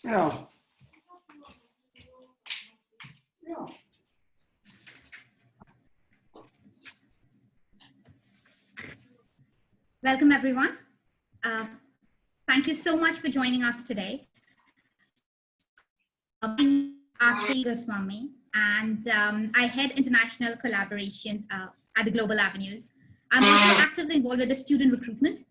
Yeah. Yeah. Welcome, everyone. Thank you so much for joining us today. My name is Akshay Goswami, and I head international collaborations at the Global Avenues. I'm also actively involved with the student recruitment.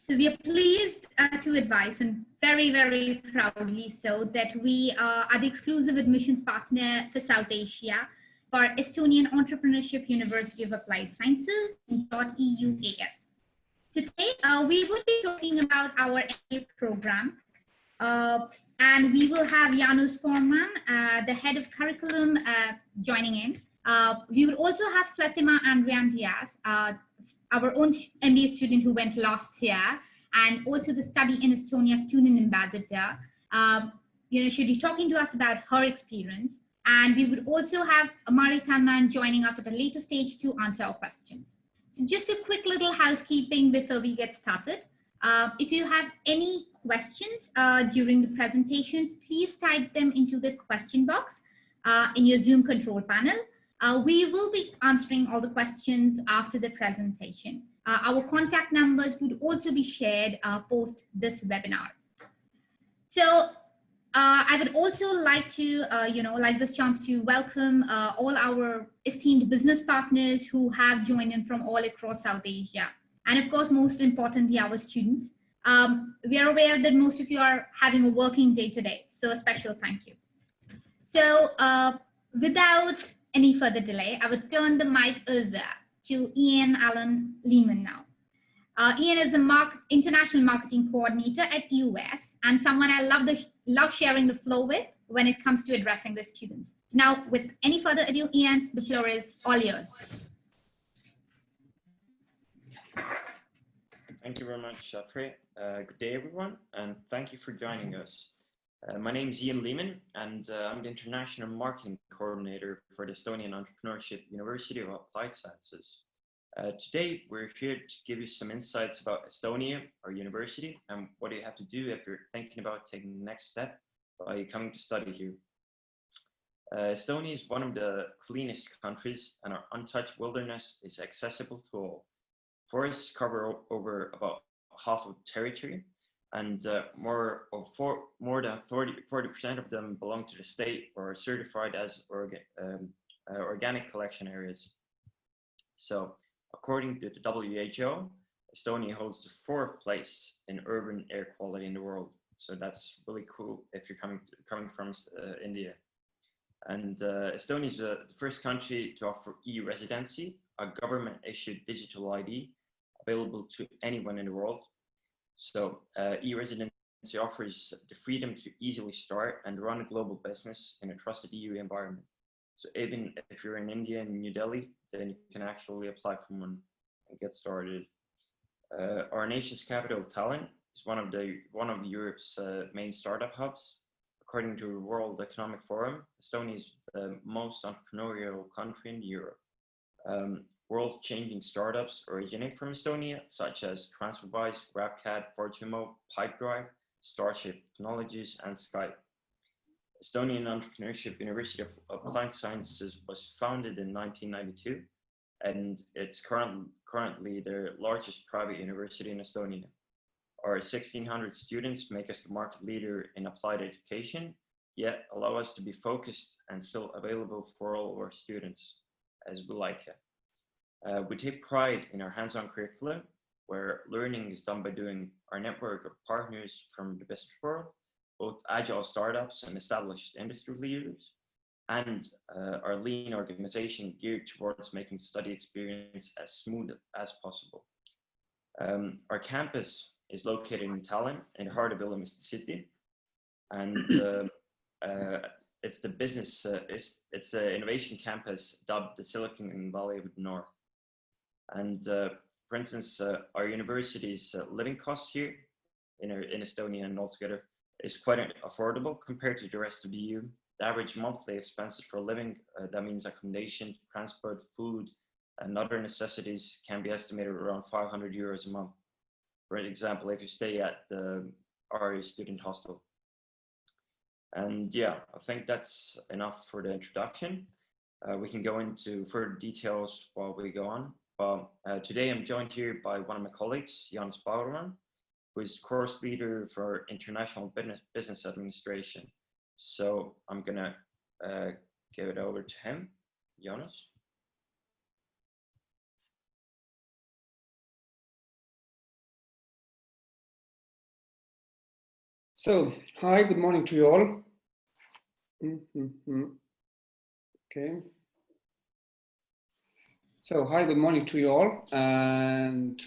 So we are pleased to advise, and very, very proudly so, that we are the exclusive admissions partner for South Asia for Estonian Entrepreneurship University of Applied Sciences, EUAS. Today, we will be talking about our MBA program, and we will have Janus Forman, the head of curriculum, joining in. We will also have Fatima Andrian-Diaz, our own MBA student who went last year, and also the Study in Estonia student ambassador. She'll be talking to us about her experience. And we would also have Mari Tanman joining us at a later stage to answer our questions. So just a quick little housekeeping before we get started. If you have any questions during the presentation, please type them into the question box in your Zoom control panel. We will be answering all the questions after the presentation. Our contact numbers would also be shared post this webinar. So I would also like to, like this chance to welcome all our esteemed business partners who have joined in from all across South Asia. And of course, most importantly, our students. We are aware that most of you are having a working day today, so a special thank you. So without any further delay, I would turn the mic over to Allen Lehmann now. Ian is the international marketing coordinator at EUAS, and someone I love sharing the floor with when it comes to addressing the students. So now, with any further ado, Ian, the floor is all yours. Thank you very much, Akshay. Good day, everyone, and thank you for joining us. My name is Allen Lehmann, and I'm the international marketing coordinator for the Estonian Entrepreneurship University of Applied Sciences. Today, we're here to give you some insights about Estonia, our university, and what you have to do if you're thinking about taking the next step by coming to study here. Estonia is one of the cleanest countries, and our untouched wilderness is accessible to all. Forests cover over about half of the territory, and more than 40% of them belong to the state or are certified as organic collection areas. So, according to the WHO, Estonia holds the 4th place in urban air quality in the world. So that's really cool if you're coming from India. And Estonia is the first country to offer EU residency, a government-issued digital ID available to anyone in the world. So EU residency offers the freedom to easily start and run a global business in a trusted EU environment. So even if you're in India and New Delhi, then you can actually apply for one and get started. Our nation's capital, Tallinn, is one of Europe's main startup hubs. According to the World Economic Forum, Estonia is the most entrepreneurial country in Europe. World-changing startups originate from Estonia, such as TransferWise, GrabCAD, Fortumo, Pipedrive, Starship Technologies, and Skype. Estonian Entrepreneurship University of Applied Sciences was founded in 1992, and it's currently the largest private university in Estonia. Our 1,600 students make us the market leader in applied education, yet allow us to be focused and still available for all of our students, as we like it. We take pride in our hands-on curriculum, where learning is done by doing our network of partners from the business world, both agile startups and established industry leaders, and our lean organization geared towards making study experience as smooth as possible. Our campus is located in Tallinn, in the heart of Ülemiste City, and it's the innovation campus dubbed the Silicon Valley of the North. And for instance, our university's living costs here in Estonia and altogether is quite affordable compared to the rest of the EU. The average monthly expenses for living, that means accommodation, transport, food, and other necessities, can be estimated around 500 euros a month. For example, if you stay at our student hostel. And yeah, I think that's enough for the introduction. We can go into further details while we go on. But today I'm joined here by one of my colleagues, Jaanus Bauerman, who is course leader for International Business Administration. So I'm gonna give it over to him. Jaanus. So, hi, good morning to you all. Okay. So, hi, good morning to you all. And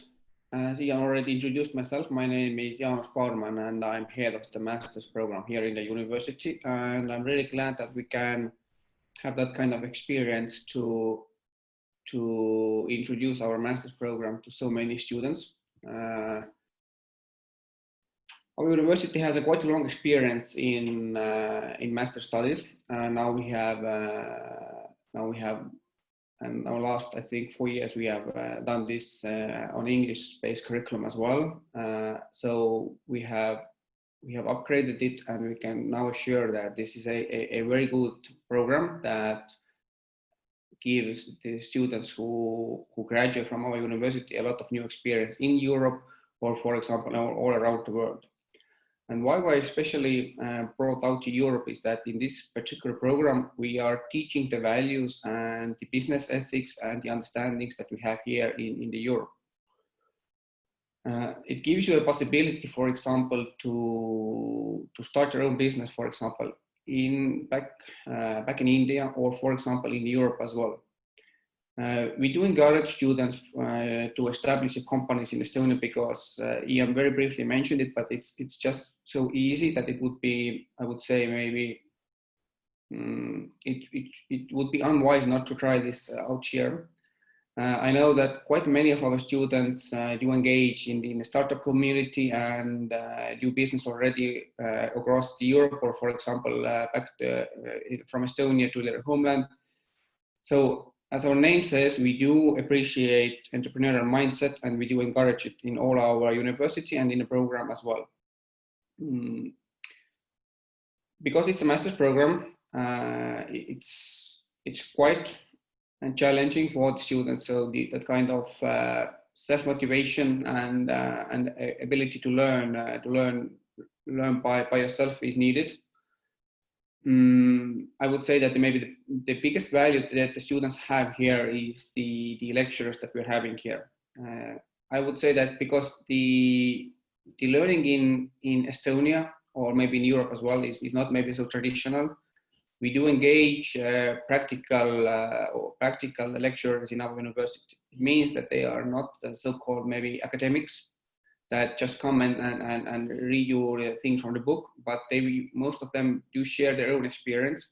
as Ian already introduced myself, my name is Jaanus Bauerman and I'm head of the master's program here in the university. And I'm really glad that we can have that kind of experience to introduce our master's program to so many students. Our university has a quite a long experience in master studies. Now we have, and our last, I think, 4 years, we have done this on English-based curriculum as well. So we have upgraded it, and we can now assure that this is a very good program that gives the students who graduate from our university a lot of new experience in Europe, or for example, all around the world. And why I especially brought out to Europe is that in this particular program, we are teaching the values and the business ethics and the understandings that we have here in the Europe. It gives you a possibility, for example, to start your own business, for example, back in India, or for example, in Europe as well. We do encourage students to establish companies in Estonia because Ian very briefly mentioned it, but it's just so easy that it would be, I would say, maybe it would be unwise not to try this out here. I know that quite many of our students do engage in the startup community and do business already across Europe, or for example, back from Estonia to their homeland. So, as our name says, we do appreciate entrepreneurial mindset, and we do encourage it in all our university and in the program as well. Because it's a master's program, it's quite challenging for the students. So that kind of self-motivation and ability to learn by yourself is needed. I would say that maybe the biggest value that the students have here is the lectures that we're having here. I would say that because the learning in Estonia, or maybe in Europe as well, is not maybe so traditional. We do engage practical lecturers in our university. It means that they are not so-called maybe academics that just come and read you things from the book, but most of them do share their own experience.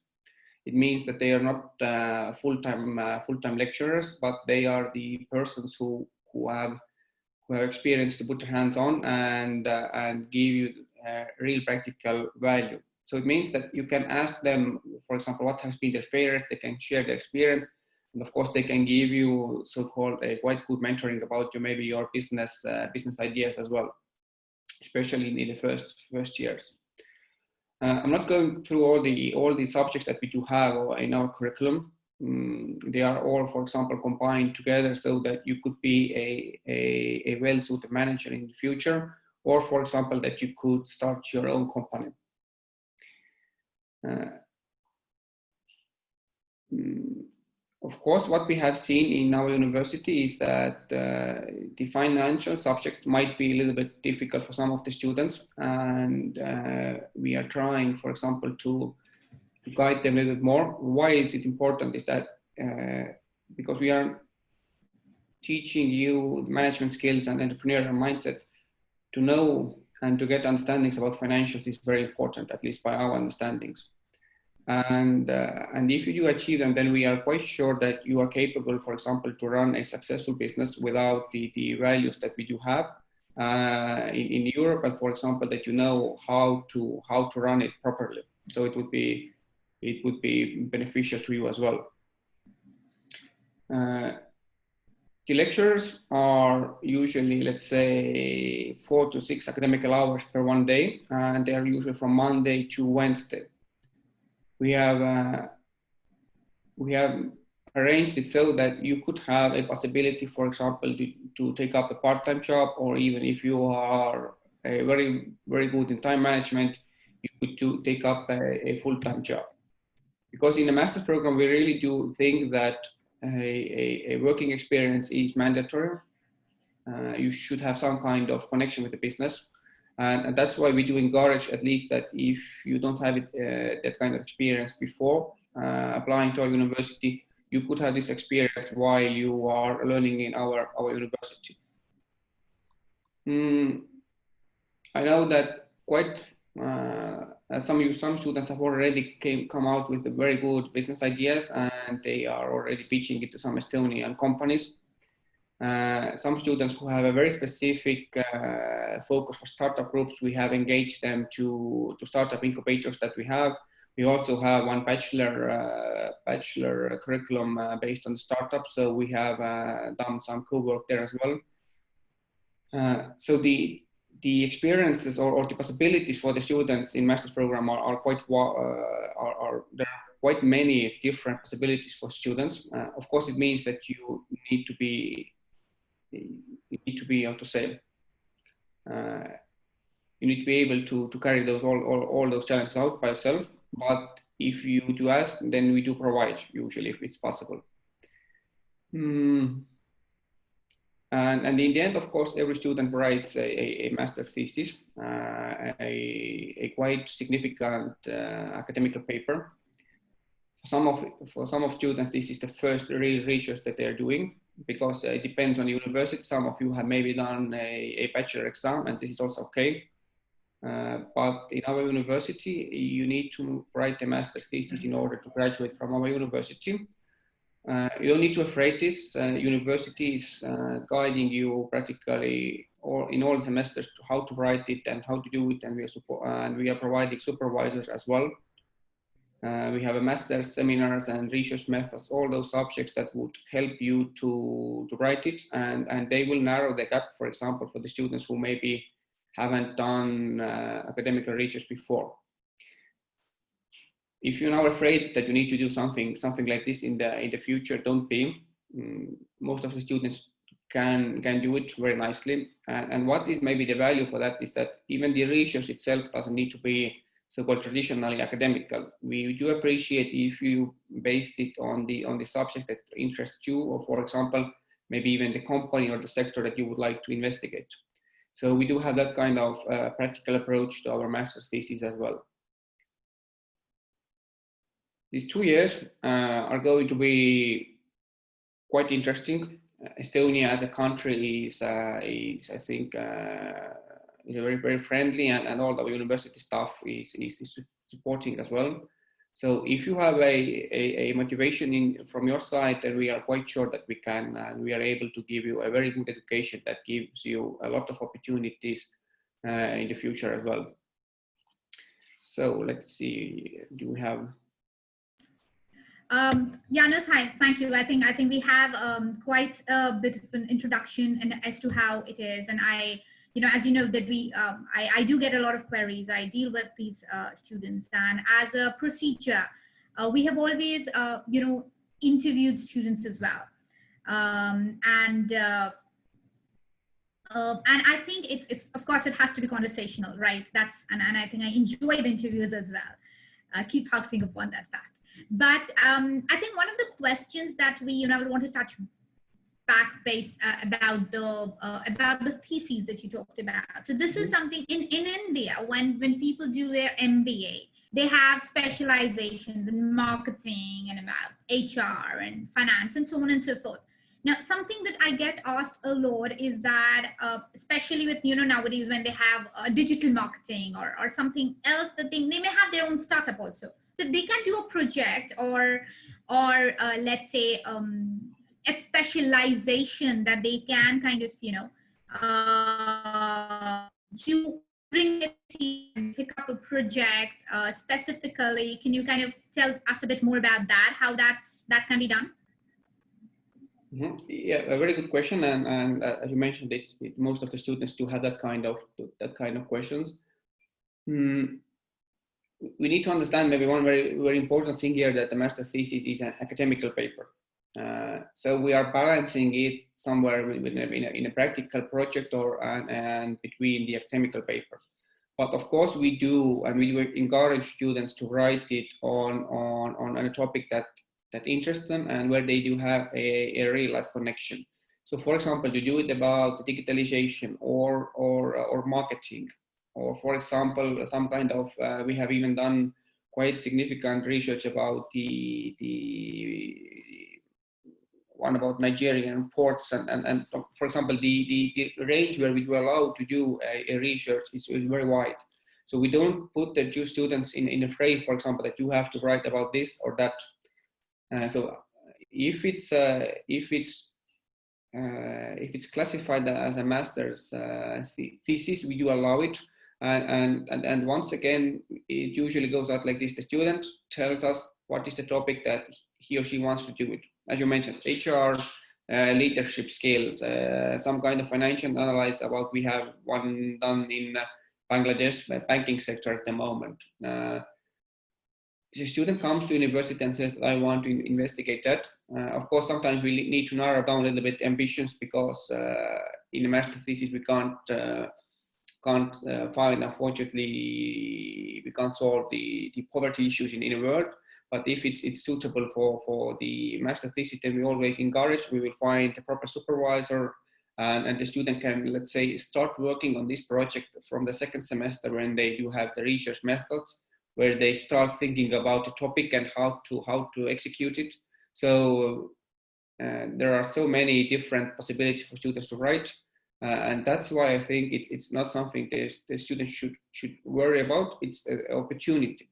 It means that they are not full-time lecturers, but they are the persons who have experience to put their hands on and give you real practical value. So it means that you can ask them, for example, what has been their failures. They can share their experience. And of course, they can give you so-called a quite good mentoring about maybe your business ideas as well, especially in the first years. I'm not going through all the subjects that we do have in our curriculum. They are all, for example, combined together so that you could be a well-suited manager in the future, or for example, that you could start your own company. Of course, what we have seen in our university is that the financial subjects might be a little bit difficult for some of the students, and we are trying, for example, to guide them a little bit more. Why is it important is that because we are teaching you management skills and entrepreneurial mindset, to know and to get understandings about financials is very important, at least by our understandings. And if you do achieve them, then we are quite sure that you are capable, for example, to run a successful business without the values that we do have in Europe, and for example, that you know how to run it properly. So it would be beneficial to you as well. The lectures are usually, let's say, 4 to 6 academical hours per one day, and they are usually from Monday to Wednesday. We have arranged it so that you could have a possibility, for example, to take up a part-time job, or even if you are very, very good in time management, you could take up a full-time job. Because in the master's program, we really do think that a working experience is mandatory. You should have some kind of connection with the business. And that's why we do encourage at least that if you don't have that kind of experience before applying to our university, you could have this experience while you are learning in our university. I know that quite some students have already come out with very good business ideas, and they are already pitching it to some Estonian companies. Some students who have a very specific focus for startup groups, we have engaged them to startup incubators that we have. We also have one bachelor curriculum based on startups, so we have done some co-work there as well. So the experiences or the possibilities for the students in master's program are quite there are quite many different possibilities for students. Of course, it means that you need to be how to say you need to be able to carry those all those challenges out by yourself. But if you do ask, then we do provide usually if it's possible. And in the end, of course, every student writes a master's thesis, a quite significant academic paper. For some of students, this is the first real research that they're doing, because it depends on the university. Some of you have maybe done a bachelor exam, and this is also okay. But in our university, you need to write a master's thesis in order to graduate from our university. You don't need to afraid this. University is guiding you practically in all semesters to how to write it and how to do it, and we are providing supervisors as well. We have a master's seminars and research methods, all those subjects that would help you to write it, and they will narrow the gap, for example, for the students who maybe haven't done academic research before. If you're now afraid that you need to do something like this in the future, don't be. Most of the students can do it very nicely. And what is maybe the value for that is that even the research itself doesn't need to be so-called traditionally academical. We do appreciate if you based it on the subjects that interest you, or for example, maybe even the company or the sector that you would like to investigate. So we do have that kind of practical approach to our master's thesis as well. These 2 years are going to be quite interesting. Estonia as a country is I think, very, very friendly, and all the university staff is supporting as well. So if you have a motivation from your side, then we are quite sure that we can, and we are able to give you a very good education that gives you a lot of opportunities in the future as well. So let's see, do we have? Janos, hi, thank you. I think we have quite a bit of an introduction as to how it is, and as you know, that I do get a lot of queries. I deal with these students, and as a procedure, we have always interviewed students as well, and I think it's of course it has to be conversational, right? And I think I enjoy the interviews as well. Keep harping upon that fact. But I think one of the questions that we would want to touch back base about the theses that you talked about. So this is something in India, when people do their MBA, they have specializations in marketing and about HR and finance and so on and so forth. Now, something that I get asked a lot is that, especially with, nowadays when they have digital marketing or something else, that they may have their own startup also. So they can do a project or let's say, a specialization that they can kind of, to bring a team and pick up a project specifically. Can you kind of tell us a bit more about that, how that can be done? Yeah, a very good question, and as you mentioned, most of the students do have that kind of questions. We need to understand maybe one very important thing here, that the master thesis is an academical paper. So we are balancing it somewhere in a practical project and between the academical paper. But of course we do, and we encourage students to write it on a topic that interests them and where they do have a real life connection. So for example, to do it about digitalization or marketing, or for example, some kind of, we have even done quite significant research about the one about Nigerian ports, and for example, the range where we were allowed to do a research is very wide. So we don't put the two students in a frame, for example, that you have to write about this or that. So if it's classified as a master's thesis, we do allow it. And once again, it usually goes out like this: the student tells us what is the topic that he or she wants to do it. As you mentioned, HR, leadership skills, some kind of financial analysis about, we have one done in Bangladesh banking sector at the moment. The student comes to university and says, I want to investigate that. Of course, sometimes we need to narrow down a little bit ambitions, because in a master thesis we can't find, unfortunately, we can't solve the poverty issues in a world. But if it's suitable for the master thesis, then we always encourage, we will find a proper supervisor, and the student can, let's say, start working on this project from the second semester, when they do have the research methods, where they start thinking about the topic and how to execute it. So there are so many different possibilities for students to write. And that's why I think it's not something the students should worry about. It's an opportunity.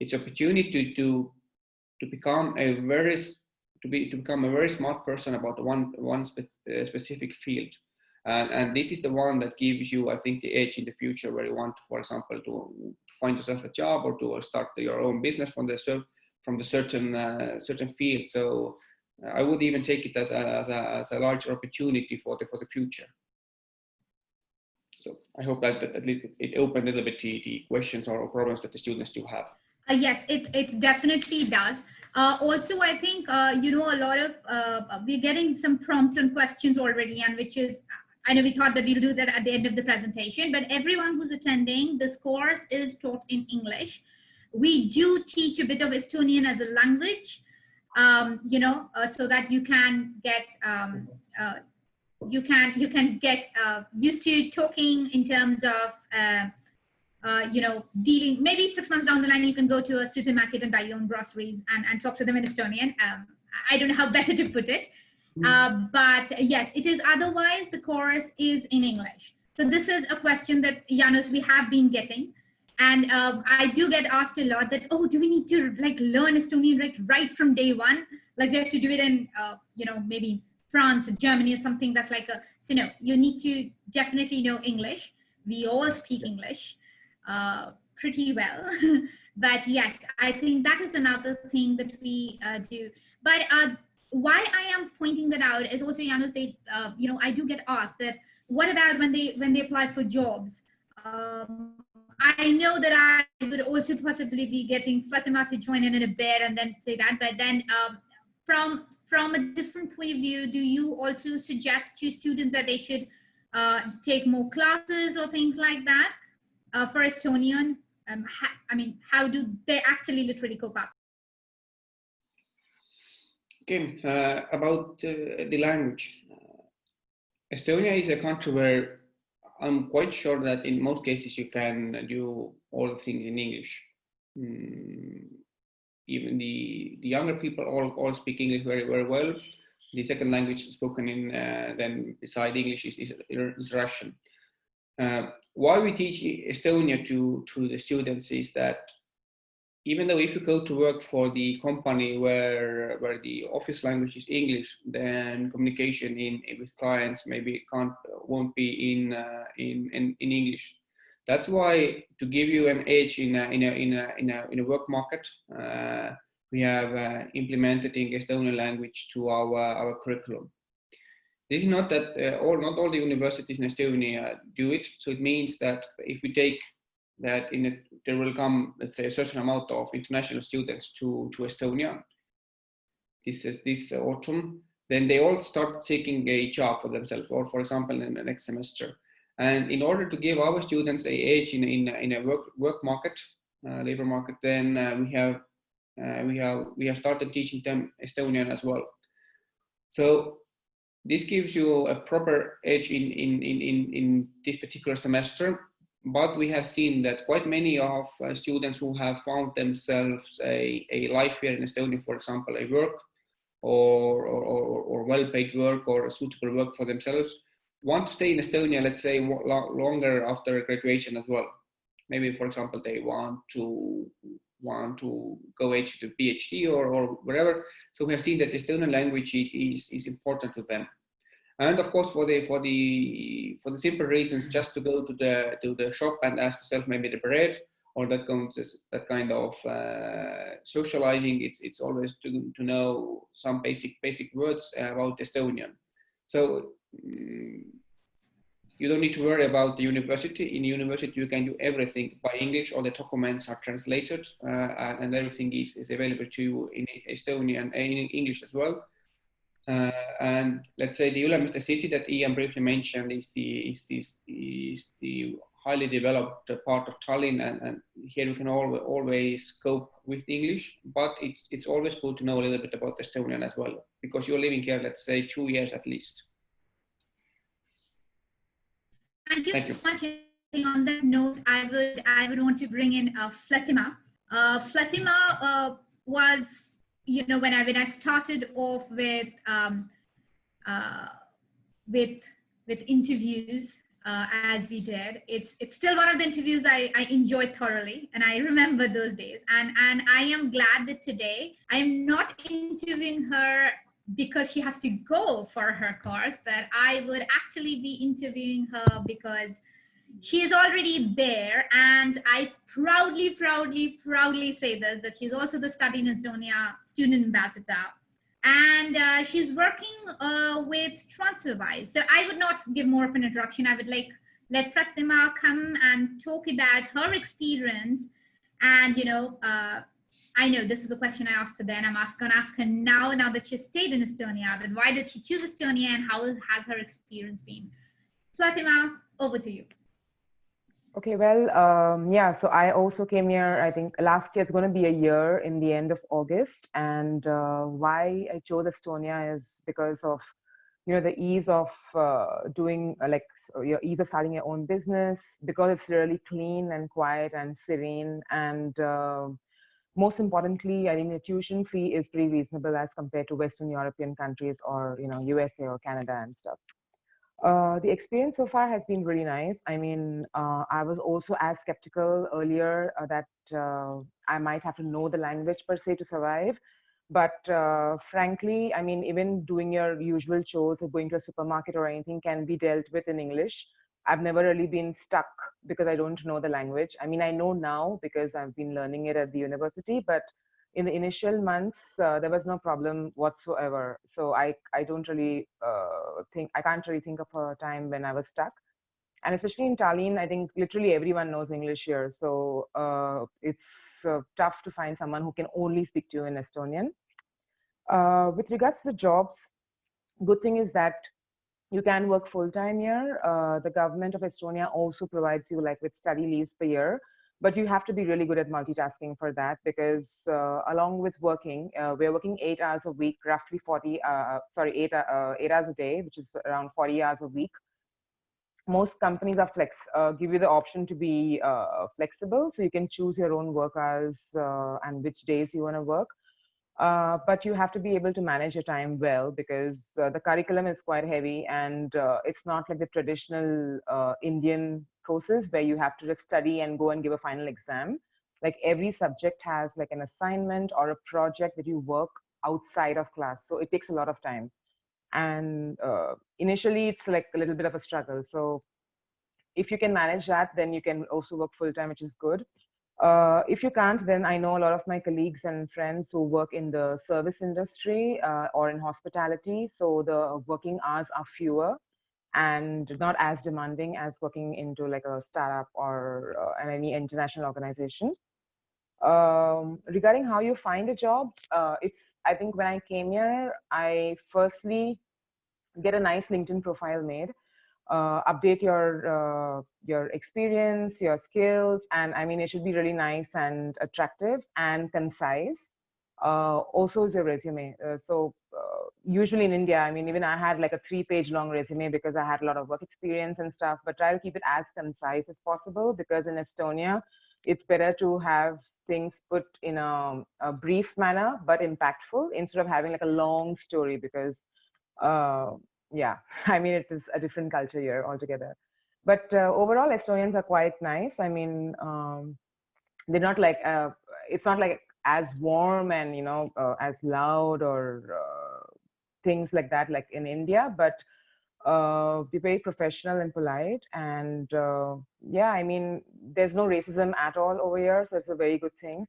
It's opportunity to become a very smart person about one specific field. And this is the one that gives you, I think, the edge in the future, where you want, for example, to find yourself a job or to start your own business from the certain field. So I would even take it as a larger opportunity for the future. So I hope that it opened a little bit the questions or problems that the students do have. Yes, it definitely does. Also, I think, a lot of, we're getting some prompts and questions already, and which is, I know we thought that we'll do that at the end of the presentation, but everyone who's attending this course is taught in English. We do teach a bit of Estonian as a language, so that you can get, you can get used to talking in terms of, dealing. Maybe 6 months down the line, you can go to a supermarket and buy your own groceries and talk to them in Estonian. I don't know how better to put it. But yes, it is. Otherwise, the course is in English. So this is a question that, Janos, we have been getting. And I do get asked a lot that, oh, do we need to learn Estonian right from day one? Like we have to do it in, maybe France or Germany or something that's like a, so no, you need to definitely know English. We all speak English pretty well. But yes, I think that is another thing that we do. But why I am pointing that out is also, Janos, I do get asked that, what about when they apply for jobs? I know that I would also possibly be getting Fatima to join in a bit and then say that, but then from a different point of view, do you also suggest to students that they should take more classes or things like that for Estonian? How do they actually literally cope up? Okay, about the language. Estonia is a country where I'm quite sure that in most cases you can do all the things in English. Even the younger people all speak English very, very well. The second language spoken in then beside English is Russian. Why we teach Estonia to the students is that even though if you go to work for the company where the office language is English, then communication with clients maybe won't be in English. That's why, to give you an edge in a work market, we have implemented the Estonian language to our curriculum. This is not that not all the universities in Estonia do it. So it means that if we take that there will come, let's say, a certain amount of international students to Estonia this autumn, then they all start seeking a job for themselves, or for example, in the next semester. And in order to give our students a edge in a work market, labor market, then we have started teaching them Estonian as well. So this gives you a proper edge in this particular semester. But we have seen that quite many of students who have found themselves a life here in Estonia, for example, a work or well-paid work or a suitable work for themselves, want to stay in Estonia, let's say, longer after graduation as well. Maybe, for example, they want to go to PhD or wherever. So we have seen that the Estonian language is important to them. And of course, for the simple reasons, just to go to the shop and ask yourself maybe the bread or that kind of socializing, it's always to know some basic words about Estonian. So you don't need to worry about the university. In university, you can do everything by English. All the documents are translated, and everything is available to you in Estonian and in English as well. And let's say the Ülemiste City that Ian briefly mentioned is the highly developed part of Tallinn, and here we can always cope with English, but it's always good to know a little bit about Estonian as well, because you're living here, let's say, 2 years at least. Thank you so much. On that note, I would want to bring in Fatima. Fatima was, when I started off with interviews as we did, it's still one of the interviews I enjoyed thoroughly, and I remember those days. And I am glad that today I am not interviewing her because she has to go for her course, but I would actually be interviewing her because she is already there, and I proudly say that she's also the Study in Estonia student ambassador, and she's working with TransferWise. So I would not give more of an introduction. I would let Fatima come and talk about her experience. And I know this is the question I asked her then. I'm going to ask her now that she stayed in Estonia, then why did she choose Estonia and how has her experience been? Fatima, over to you. Okay, well, yeah, so I also came here, I think last year is going to be a year in the end of August. And why I chose Estonia is because of, the ease of doing, your ease of starting your own business, because it's really clean and quiet and serene. And most importantly, I think the tuition fee is pretty reasonable as compared to Western European countries or, USA or Canada and stuff. The experience so far has been really nice. I mean, I was also as skeptical earlier that I might have to know the language per se to survive. But frankly, I mean, even doing your usual chores or going to a supermarket or anything can be dealt with in English. I've never really been stuck because I don't know the language. I mean, I know now because I've been learning it at the university, but in the initial months, there was no problem whatsoever. So I don't really I can't really think of a time when I was stuck. And especially in Tallinn, I think literally everyone knows English here. So it's tough to find someone who can only speak to you in Estonian. With regards to the jobs, good thing is that you can work full-time here. The government of Estonia also provides you with study leaves per year. But you have to be really good at multitasking for that, because along with working, we're working 8 hours a week, roughly 8 hours a day, which is around 40 hours a week. Most companies are give you the option to be flexible, so you can choose your own work hours and which days you want to work. But you have to be able to manage your time well, because the curriculum is quite heavy, and it's not like the traditional Indian courses where you have to just study and go and give a final exam. Like every subject has an assignment or a project that you work outside of class. So it takes a lot of time. And initially it's a little bit of a struggle. So if you can manage that, then you can also work full time, which is good. If you can't, then I know a lot of my colleagues and friends who work in the service industry or in hospitality. So the working hours are fewer and not as demanding as working into like a startup or any international organization. Regarding how you find a job, I think when I came here, I firstly get a nice LinkedIn profile made, update your experience, your skills, and I mean it should be really nice and attractive and concise. Also is your resume. Usually in India, I mean even I had like a 3-page long resume because I had a lot of work experience and stuff. But try to keep it as concise as possible, because in Estonia, it's better to have things put in a brief manner but impactful instead of having like a long story, because yeah, I mean, it is a different culture here altogether. But overall, Estonians are quite nice. I mean, they're not like, it's not like as warm and, as loud or things like that, like in India, but they're very professional and polite. And yeah, I mean, there's no racism at all over here. So it's a very good thing.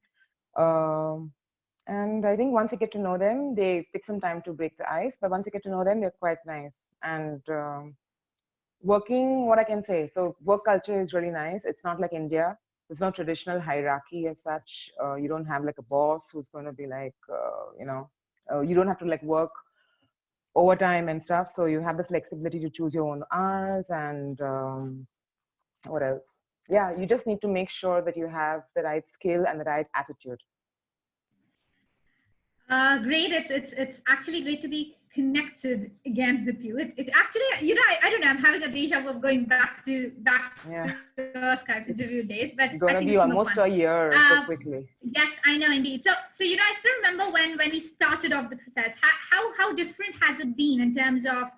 And I think once you get to know them, they take some time to break the ice, but once you get to know them, they're quite nice. And working, what I can say, so work culture is really nice. It's not like India. There's no traditional hierarchy as such. You don't have like a boss who's going to be like, you don't have to like work overtime and stuff. So you have the flexibility to choose your own hours. And what else? Yeah, you just need to make sure that you have the right skill and the right attitude. Great. It's actually great to be connected again with you. It actually, I don't know, I'm having a deja vu of going back to Skype interview days, but it's gonna be almost a year so quickly. Yes, I know, indeed. So I still remember when we started off the process. How different has it been in terms of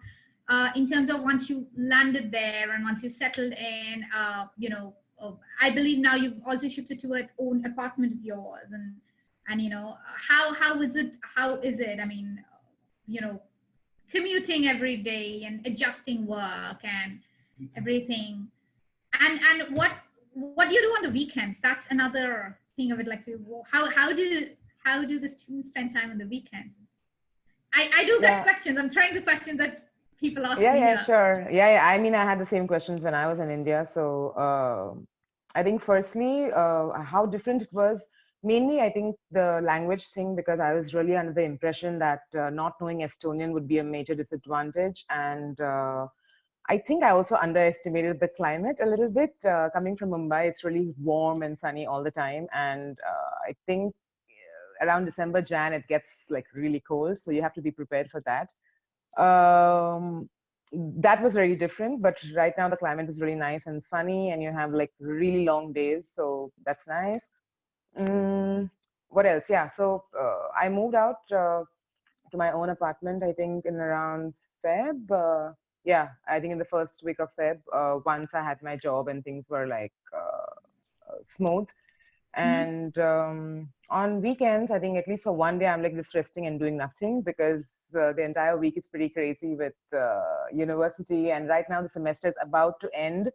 once you landed there and once you settled in? I believe now you've also shifted to an own apartment of yours, and how is it, I mean, commuting every day and adjusting work and everything, and what do you do on the weekends? That's another thing of it. Like, how do the students spend time on the weekends? I do get questions. I'm trying the questions that people ask me. Yeah, sure. Yeah, I mean, I had the same questions when I was in India. So I think firstly, how different it was. Mainly, I think the language thing, because I was really under the impression that not knowing Estonian would be a major disadvantage. And I think I also underestimated the climate a little bit. Coming from Mumbai, it's really warm and sunny all the time. And I think around December, Jan, it gets like really cold. So you have to be prepared for that. That was very different. But right now, the climate is really nice and sunny, and you have like really long days. So that's nice. What else? Yeah, so I moved out to my own apartment, I think in around Feb. Yeah, I think in the first week of Feb, once I had my job and things were like smooth. And on weekends, I think at least for one day, I'm like just resting and doing nothing, because the entire week is pretty crazy with university. And right now the semester is about to end.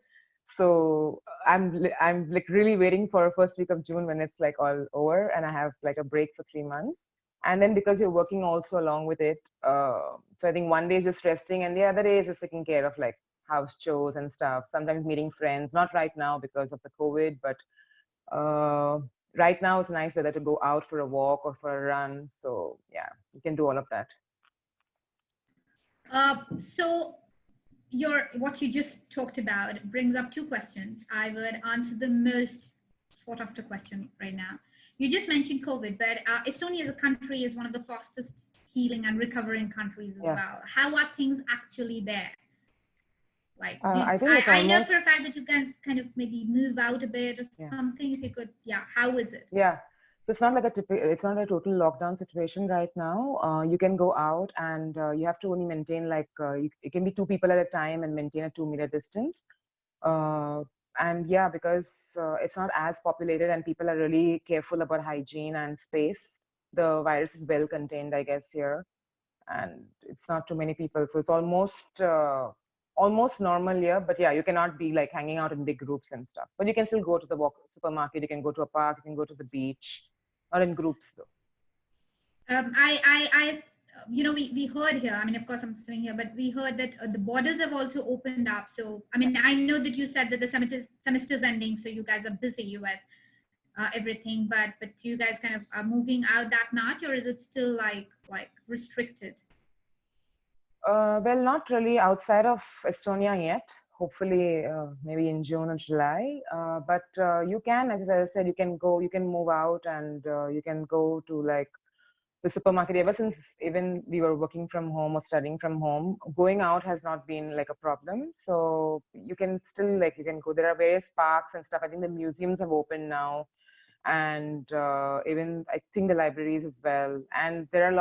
So I'm like really waiting for first week of June when it's like all over and I have like a break for 3 months. And then because you're working also along with it, so I think one day is just resting and the other day is just taking care of like house chores and stuff. Sometimes meeting friends, not right now because of the COVID, but right now it's nice weather to go out for a walk or for a run. So yeah, you can do all of that. So what you just talked about brings up 2 questions. I would answer the most sought after question right now. You just mentioned COVID, but Estonia as a country is one of the fastest healing and recovering countries as well. How are things actually there? Like, I know for a fact that you can kind of maybe move out a bit or something. If you could, how is it? Yeah. So it's not like it's not a total lockdown situation right now. You can go out and you have to only maintain like, it can be 2 people at a time and maintain a 2-meter distance. And yeah, because it's not as populated and people are really careful about hygiene and space, the virus is well contained, I guess, here. And it's not too many people. So it's almost almost normal here, but yeah, you cannot be like hanging out in big groups and stuff. But you can still go to the supermarket, you can go to a park, you can go to the beach, not in groups though. We heard here, I mean, of course I'm sitting here, but we heard that the borders have also opened up. So, I mean, I know that you said that the semester's ending, so you guys are busy with everything, but you guys kind of are moving out that much, or is it still like restricted? Well, not really outside of Estonia yet. Hopefully, maybe in June or July. But you can, as I said, you can move out, and you can go to like the supermarket. Ever since even we were working from home or studying from home, going out has not been like a problem. So you can still you can go. There are various parks and stuff. I think the museums have opened now, and even I think the libraries as well. And there are a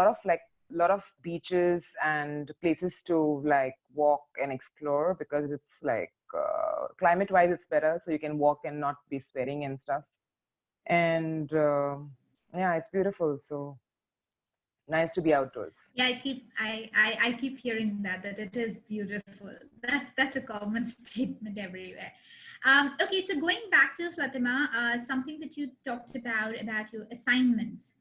lot of beaches and places to like walk and explore, because it's like climate wise it's better, so you can walk and not be sweating and stuff. And yeah, it's beautiful. So nice to be outdoors. Yeah, I keep hearing that it is beautiful. That's a common statement everywhere. Okay, so going back to Fatima, something that you talked about your assignments,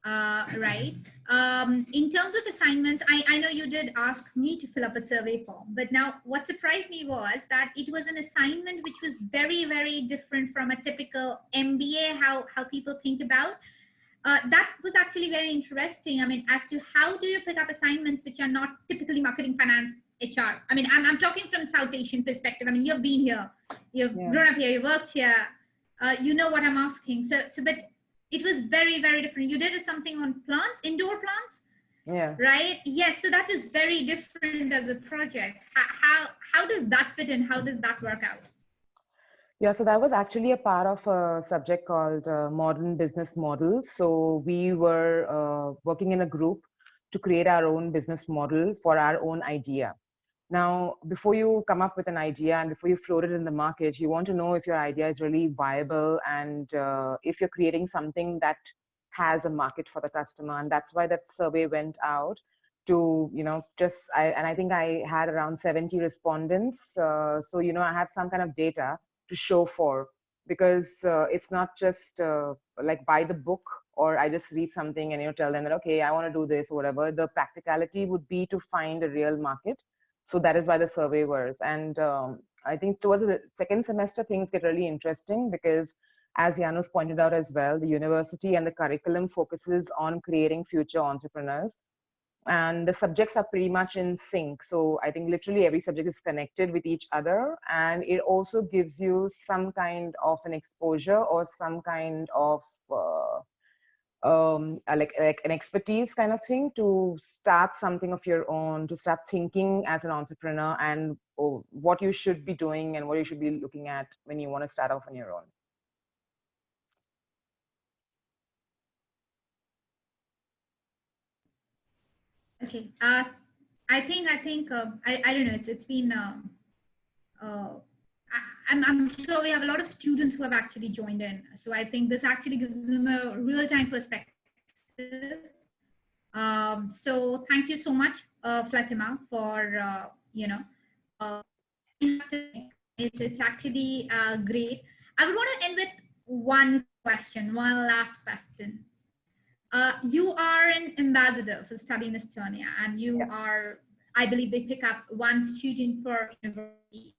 right? In terms of assignments, I know you did ask me to fill up a survey form, but now what surprised me was that it was an assignment which was very, very different from a typical MBA, how people think about. That was actually very interesting. I mean, as to how do you pick up assignments which are not typically marketing, finance, HR? I mean, I'm talking from South Asian perspective. I mean, you've been here, you've grown up here, you worked here, you know what I'm asking. So, but it was very, very different. You did something on plants, indoor plants, right? Yes. So that was very different as a project. How does that fit in? How does that work out? Yeah, so that was actually a part of a subject called Modern Business Model. So we were working in a group to create our own business model for our own idea. Now, before you come up with an idea and before you float it in the market, you want to know if your idea is really viable, and if you're creating something that has a market for the customer. And that's why that survey went out to, I think I had around 70 respondents. So, I have some kind of data to show for, because it's not just like buy the book, or I just read something and tell them that, okay, I want to do this or whatever. The practicality would be to find a real market. So that is why the survey was. And I think towards the second semester, things get really interesting, because as Janusz pointed out as well, the university and the curriculum focuses on creating future entrepreneurs. And the subjects are pretty much in sync. So I think literally every subject is connected with each other. And it also gives you some kind of an exposure or some kind of like an expertise kind of thing to start something of your own, to start thinking as an entrepreneur, and what you should be doing and what you should be looking at when you want to start off on your own. Okay. I think I don't know. It's been. I'm sure we have a lot of students who have actually joined in. So I think this actually gives them a real-time perspective. So thank you so much, Fatima, for it's actually great. I would want to end with one last question. You are an ambassador for study in Estonia, and you are, I believe they pick up one student per university.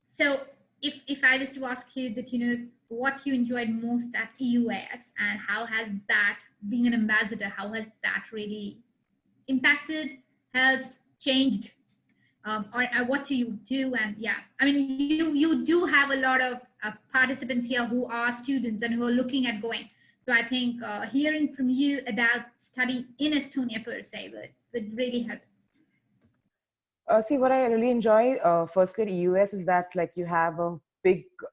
So if I was to ask you that, what you enjoyed most at EUAS, and how has that, being an ambassador, how has that really impacted, helped, changed, or what do you do? And yeah, I mean, you do have a lot of participants here who are students and who are looking at going. So I think hearing from you about studying in Estonia per se would really help. See, what I really enjoy firstly at EUS is that you have a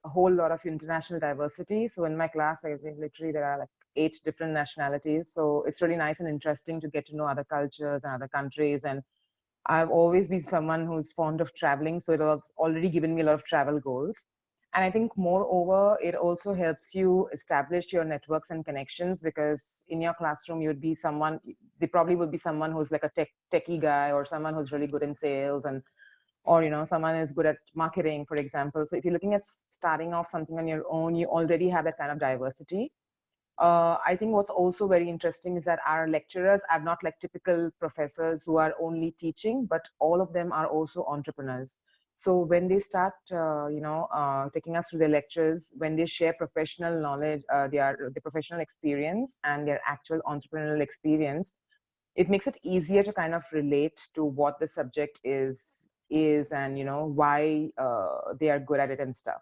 whole lot of international diversity. So in my class, I think literally there are like 8 different nationalities. So it's really nice and interesting to get to know other cultures and other countries. And I've always been someone who's fond of traveling. So it has already given me a lot of travel goals. And I think moreover, it also helps you establish your networks and connections, because in your classroom, you'd be someone, there probably would be someone who's like a techie guy, or someone who's really good in sales, and or someone is good at marketing, for example. So if you're looking at starting off something on your own, you already have that kind of diversity. I think what's also very interesting is that our lecturers are not like typical professors who are only teaching, but all of them are also entrepreneurs. So when they start, taking us through their lectures, when they share professional knowledge, the professional experience and their actual entrepreneurial experience, it makes it easier to kind of relate to what the subject is and why they are good at it and stuff.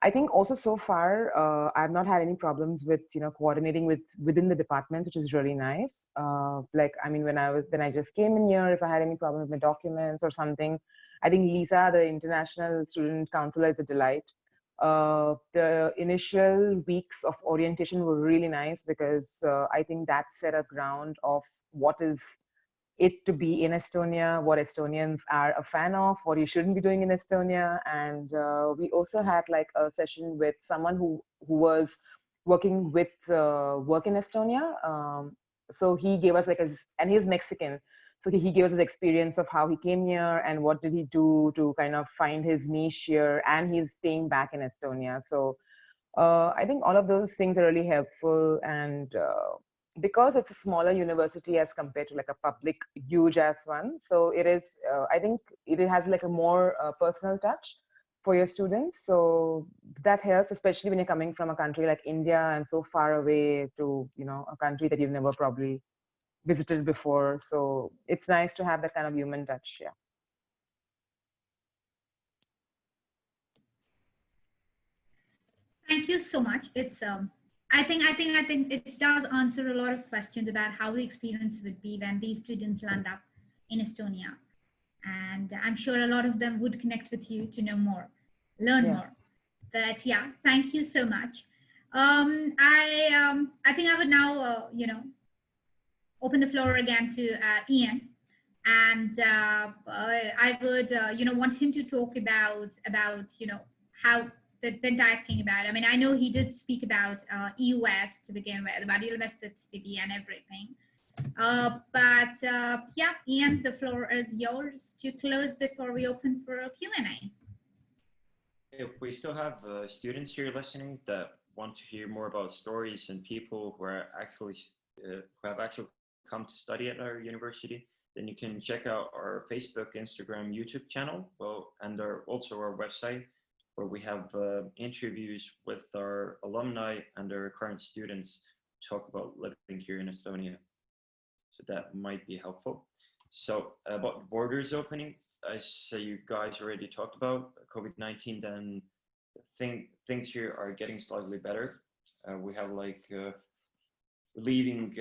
I think also so far, I've not had any problems with, coordinating within the departments, which is really nice. Like, I mean, when I just came in here, if I had any problem with my documents or something, I think Lisa, the international student counselor, is a delight. The initial weeks of orientation were really nice, because I think that set a ground of what is it to be in Estonia, what Estonians are a fan of, what you shouldn't be doing in Estonia. And we also had like a session with someone who was working with work in Estonia. So he gave us like and he's Mexican. So he gave us his experience of how he came here and what did he do to kind of find his niche here, and he's staying back in Estonia. So I think all of those things are really helpful. And because it's a smaller university as compared to like a public huge ass one, so it is I think it has like a more personal touch for your students. So that helps, especially when you're coming from a country like India and so far away to a country that you've never probably visited before. So it's nice to have that kind of human touch. Yeah. Thank you so much. It's I think it does answer a lot of questions about how the experience would be when these students land up in Estonia. And I'm sure a lot of them would connect with you to know more, learn more. But yeah, thank you so much. I think I would now, open the floor again to Ian. And I would, want him to talk about how the entire thing about it. I mean, I know he did speak about EUAS to begin with, about Ülemiste City and everything. Yeah, Ian, the floor is yours to close before we open for a Q&A. If we still have students here listening that want to hear more about stories and people who are actually who have actually come to study at our university, then you can check out our Facebook, Instagram, YouTube channel, and also our website, where we have interviews with our alumni and our current students to talk about living here in Estonia. So that might be helpful. So about the borders opening, as you guys already talked about, COVID-19, then things here are getting slightly better. We have like relieving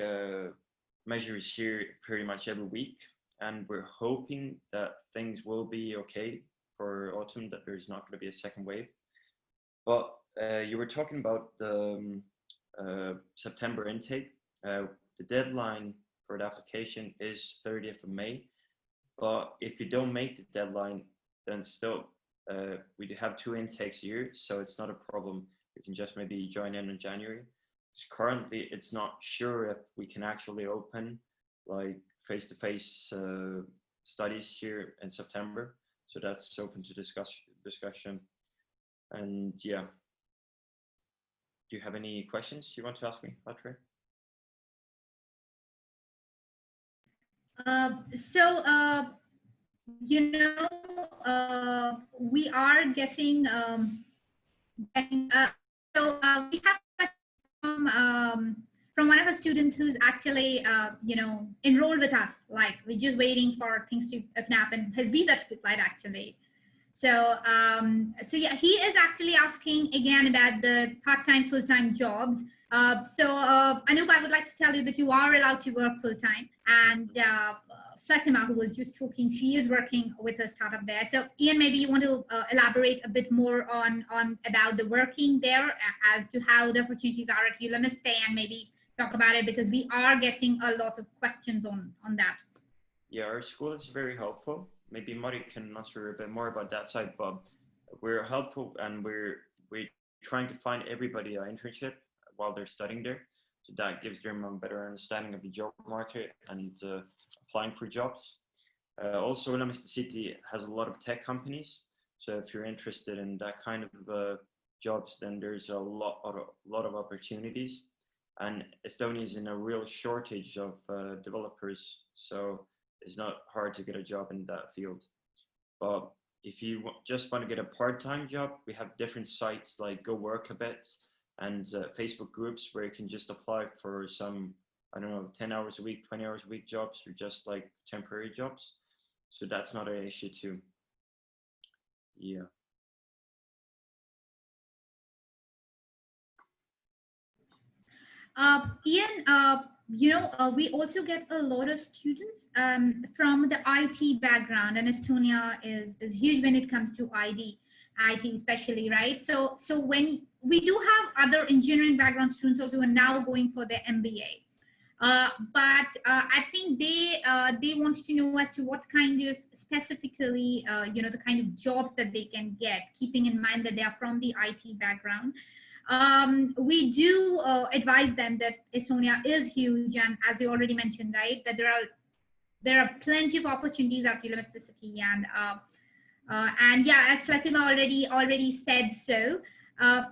measures here pretty much every week, and we're hoping that things will be okay for autumn, that there's not going to be a second wave. But you were talking about the September intake. The deadline for the application is 30th of May. But if you don't make the deadline, then still we do have 2 intakes a year, so it's not a problem. You can just maybe join in January. So currently, it's not sure if we can actually open like face-to-face studies here in September. So that's open to discussion. And yeah, do you have any questions you want to ask me, Patrick? We are getting we have from one of our students who's actually enrolled with us. Like, we're just waiting for things to open up and his visa to be applied actually. So yeah, he is actually asking again about the part-time, full-time jobs. Anup, I would like to tell you that you are allowed to work full-time, and Fatima, who was just talking, she is working with a startup there. So Ian, maybe you want to elaborate a bit more on about the working there, as to how the opportunities are at Ülemiste, and maybe talk about it, because we are getting a lot of questions on that. Yeah, our school is very helpful. Maybe Mari can answer a bit more about that side, but We're helpful, and we're trying to find everybody an internship while they're studying there. So that gives them a better understanding of the job market and applying for jobs. Also, Ülemiste City has a lot of tech companies. So if you're interested in that kind of jobs, then there's a lot of opportunities. And Estonia is in a real shortage of developers. So it's not hard to get a job in that field. But if you just want to get a part-time job, we have different sites like Go Work a Bit and Facebook groups where you can just apply for some, I don't know, 10 hours a week, 20 hours a week jobs, or just like temporary jobs. So that's not an issue too. Yeah. Ian, we also get a lot of students from the IT background, and Estonia is huge when it comes to IT especially, right? So when we do have other engineering background students also who are now going for their MBA. But I think they want to know as to what kind of specifically, the kind of jobs that they can get, keeping in mind that they are from the IT background. We do advise them that Estonia is huge, and as you already mentioned, right, that there are plenty of opportunities at Ülemiste City, and yeah, as Fatima already said so.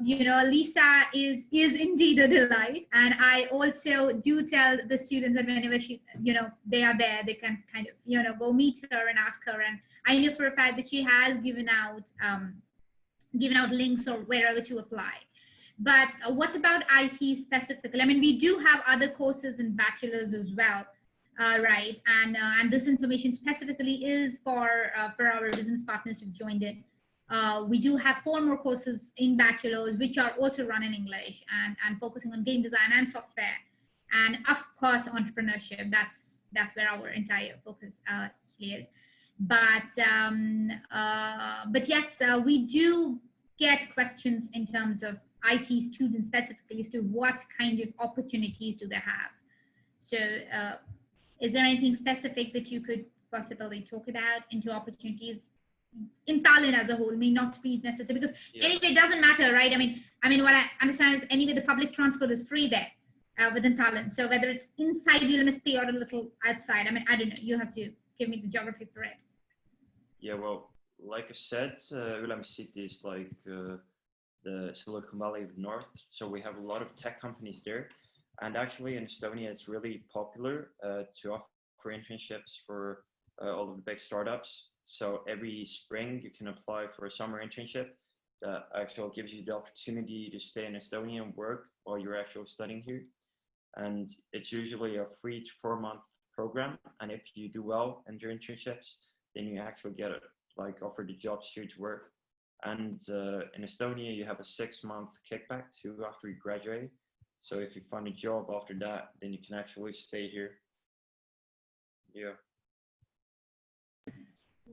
Lisa is indeed a delight, and I also do tell the students that whenever they are there, they can kind of go meet her and ask her. And I know for a fact that she has given out links or wherever to apply. But what about IT specifically? I mean, we do have other courses in bachelor's as well, right? And this information specifically is for our business partners who've joined in. We do have 4 more courses in bachelor's, which are also run in English and focusing on game design and software, and of course entrepreneurship. That's where our entire focus actually is. But yes, we do get questions in terms of IT students specifically as to what kind of opportunities do they have. So is there anything specific that you could possibly talk about into opportunities in Tallinn as a whole? May not be necessary, because anyway, it doesn't matter, right? I mean, what I understand is anyway, the public transport is free there within Tallinn. So whether it's inside Ülemiste or a little outside, I mean, I don't know. You have to give me the geography for it. Yeah, well, like I said, Ülemiste City is like the Silicon Valley of North. So we have a lot of tech companies there. And actually in Estonia, it's really popular to offer internships for all of the big startups. So every spring you can apply for a summer internship that actually gives you the opportunity to stay in Estonia and work while you're actually studying here. And it's usually a 3 to 4 month program. And if you do well in your internships, then you actually get offered the jobs here to work. And in Estonia, you have a 6-month kickback too after you graduate. So if you find a job after that, then you can actually stay here. Yeah.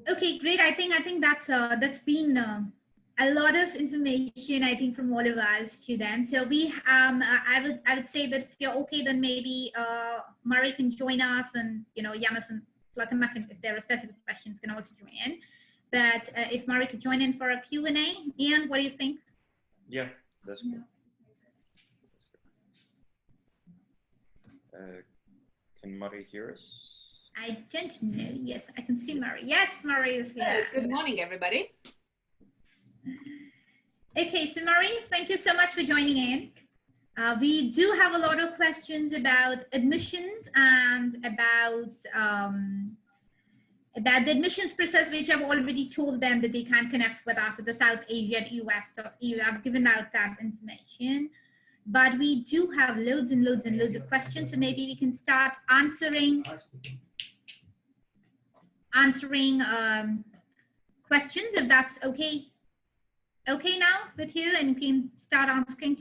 Okay, great. I think that's been a lot of information, I think, from all of us to them. So we I would say that if you're okay, then maybe Murray can join us, and Janis and Fatima, if there are specific questions, can also join in. But if Murray could join in for a Q&A, Ian, what do you think? Yeah, that's cool. Can Murray hear us? I don't know. Yes, I can see Murray. Yes, Murray is here. Good morning, everybody. Okay, so Murray, thank you so much for joining in. We do have a lot of questions about admissions and about the admissions process, which I've already told them that they can connect with us at the South Asia at EUAS.eu. I've given out that information. But we do have loads and loads and loads of questions, so maybe we can start answering questions, if that's okay. Okay now with you, and you can start asking.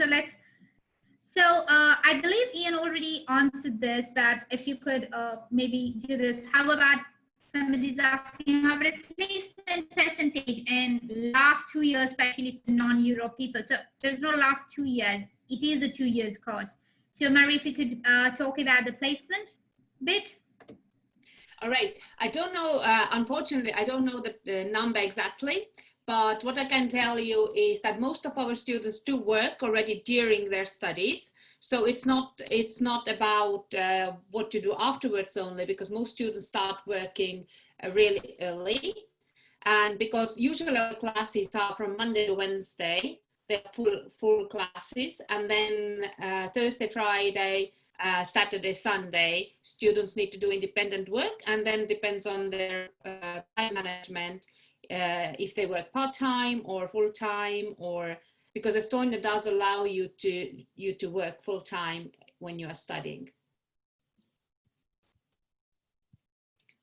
So I believe Ian already answered this, but if you could maybe do this. How about somebody's asking how replacement percentage in last 2 years, especially for non-Europe people? So there's no last 2 years. It is a 2 years course. So Mary, if you could talk about the placement bit. All right. I don't know, unfortunately, I don't know the number exactly, But what I can tell you is that most of our students do work already during their studies. So it's not about what to do afterwards only, because most students start working really early. And because usually our classes are from Monday to Wednesday, they're full classes. And then Thursday, Friday, Saturday, Sunday, students need to do independent work, and then depends on their time management, if they work part-time or full-time, or because Estonia does allow you to work full-time when you are studying.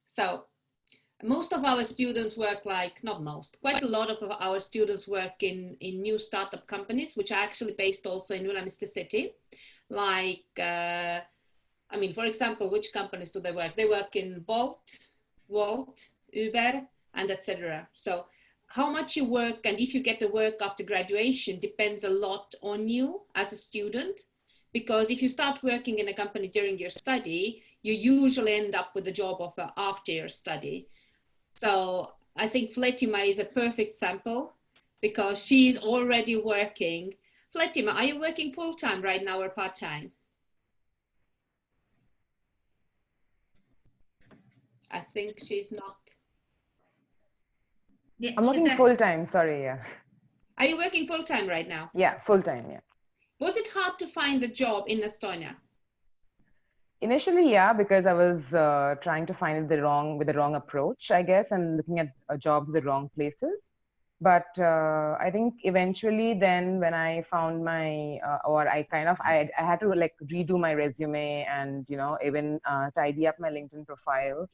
So most of our students work, like, not most, quite a lot of our students work in new startup companies, which are actually based also in Ülemiste City. Like, I mean, for example, which companies do they work? They work in Bolt, Uber, and etc. So how much you work and if you get the work after graduation depends a lot on you as a student, because if you start working in a company during your study, you usually end up with a job offer after your study. So I think Fletima is a perfect sample because she's already working. Fletima, are you working full-time right now or part-time? I think she's not. Yeah, I'm working full-time, sorry, yeah. Are you working full-time right now? Yeah, full-time, yeah. Was it hard to find a job in Estonia? Initially, yeah, because I was trying to find it with the wrong approach, I guess, and looking at jobs in the wrong places. But I think eventually then when I found my, I had to like redo my resume and, you know, even tidy up my LinkedIn profile.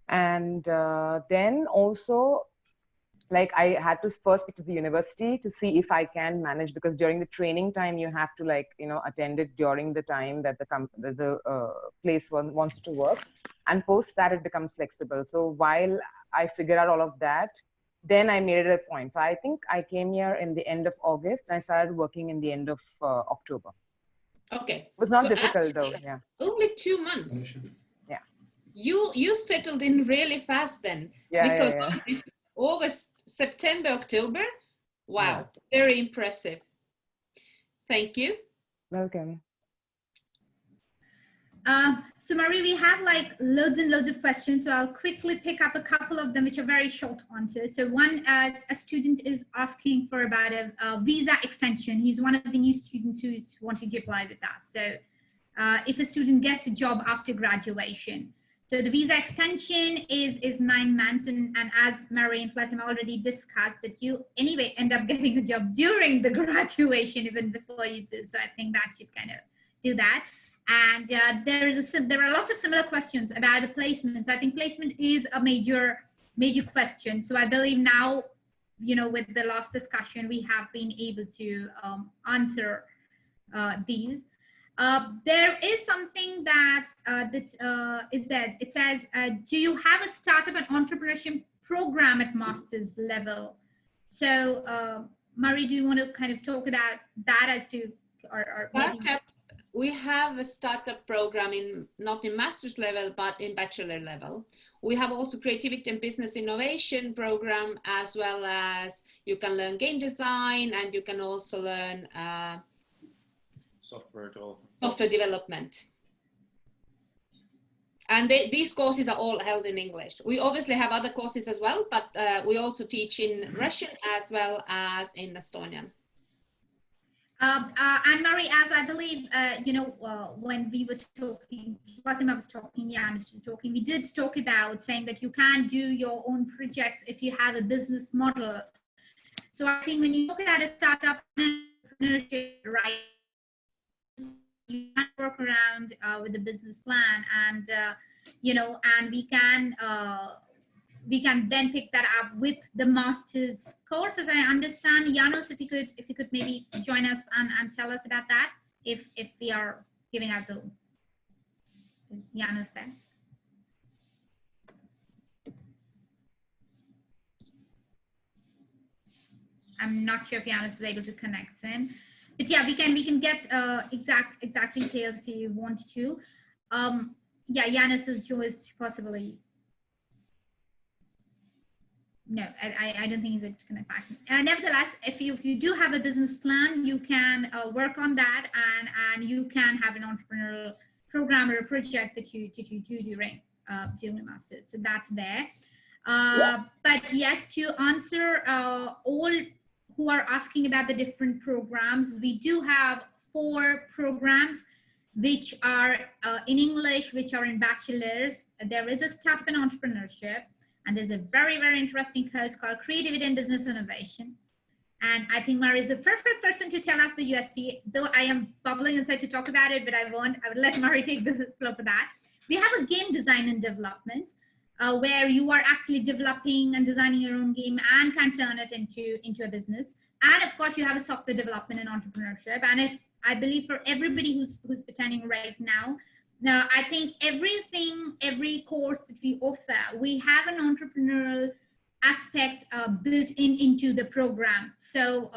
And then also, like, I had to first speak to the university to see if I can manage, because during the training time, you have to, like, you know, attend it during the time that the place wants you to work. And post that, it becomes flexible. So while I figured out all of that, then I made it a point. So I think I came here in the end of August and I started working in the end of October. Okay. It was not so difficult though, actually, yeah. Only 2 months. Yeah. You settled in really fast then. Yeah, because yeah. August, September, October. Wow, Yeah. very impressive. Thank you. Welcome. So Marie, we have like loads and loads of questions, so I'll quickly pick up a couple of them, which are very short answers. So one, a student is asking for about a visa extension. He's one of the new students who's wanting to apply with us. So if a student gets a job after graduation, so the visa extension is 9 months, and as Marie and Fatima already discussed, that you anyway end up getting a job during the graduation, even before you do. So I think that should kind of do that. And there are lots of similar questions about the placements. I think placement is a major question. So I believe now, you know, with the last discussion, we have been able to answer these. There is something that it says, do you have a startup and entrepreneurship program at master's level? So Marie, do you want to kind of talk about that as to, or maybe... We have a startup program not in master's level, but in bachelor level. We have also creativity and business innovation program, as well as you can learn game design, and you can also learn software development. And these courses are all held in English. We obviously have other courses as well, but we also teach in Russian as well as in Estonian. And Marie, as I believe, you know, when we were talking, Fatima was talking, Janis was talking, we did talk about saying that you can do your own projects if you have a business model. So I think when you look at a startup entrepreneurship, right, you can work around with the business plan, and you know, and we can then pick that up with the master's course, as I understand. Janos, if you could maybe join us and tell us about that, if we are giving out the, is Janos there? I'm not sure if Janos is able to connect in, but yeah, we can get exact details if you want to. Yeah, Janos is possibly. No, I don't think it's going to impact. Nevertheless, if you do have a business plan, you can work on that, and you can have an entrepreneurial program or a project that you do during the master's. So that's there. But yes, to answer all who are asking about the different programs, we do have 4 programs which are in English, which are in bachelor's. There is a startup in entrepreneurship, and there's a very, very interesting course called Creativity and Business Innovation. And I think Mari is the perfect person to tell us the USP, though I am bubbling inside to talk about it, but I would let Mari take the floor for that. We have a game design and development, where you are actually developing and designing your own game and can turn it into a business. And of course, you have a software development and entrepreneurship. And I believe for everybody who's attending right now, I think every course that we offer, we have an entrepreneurial aspect built into the program. So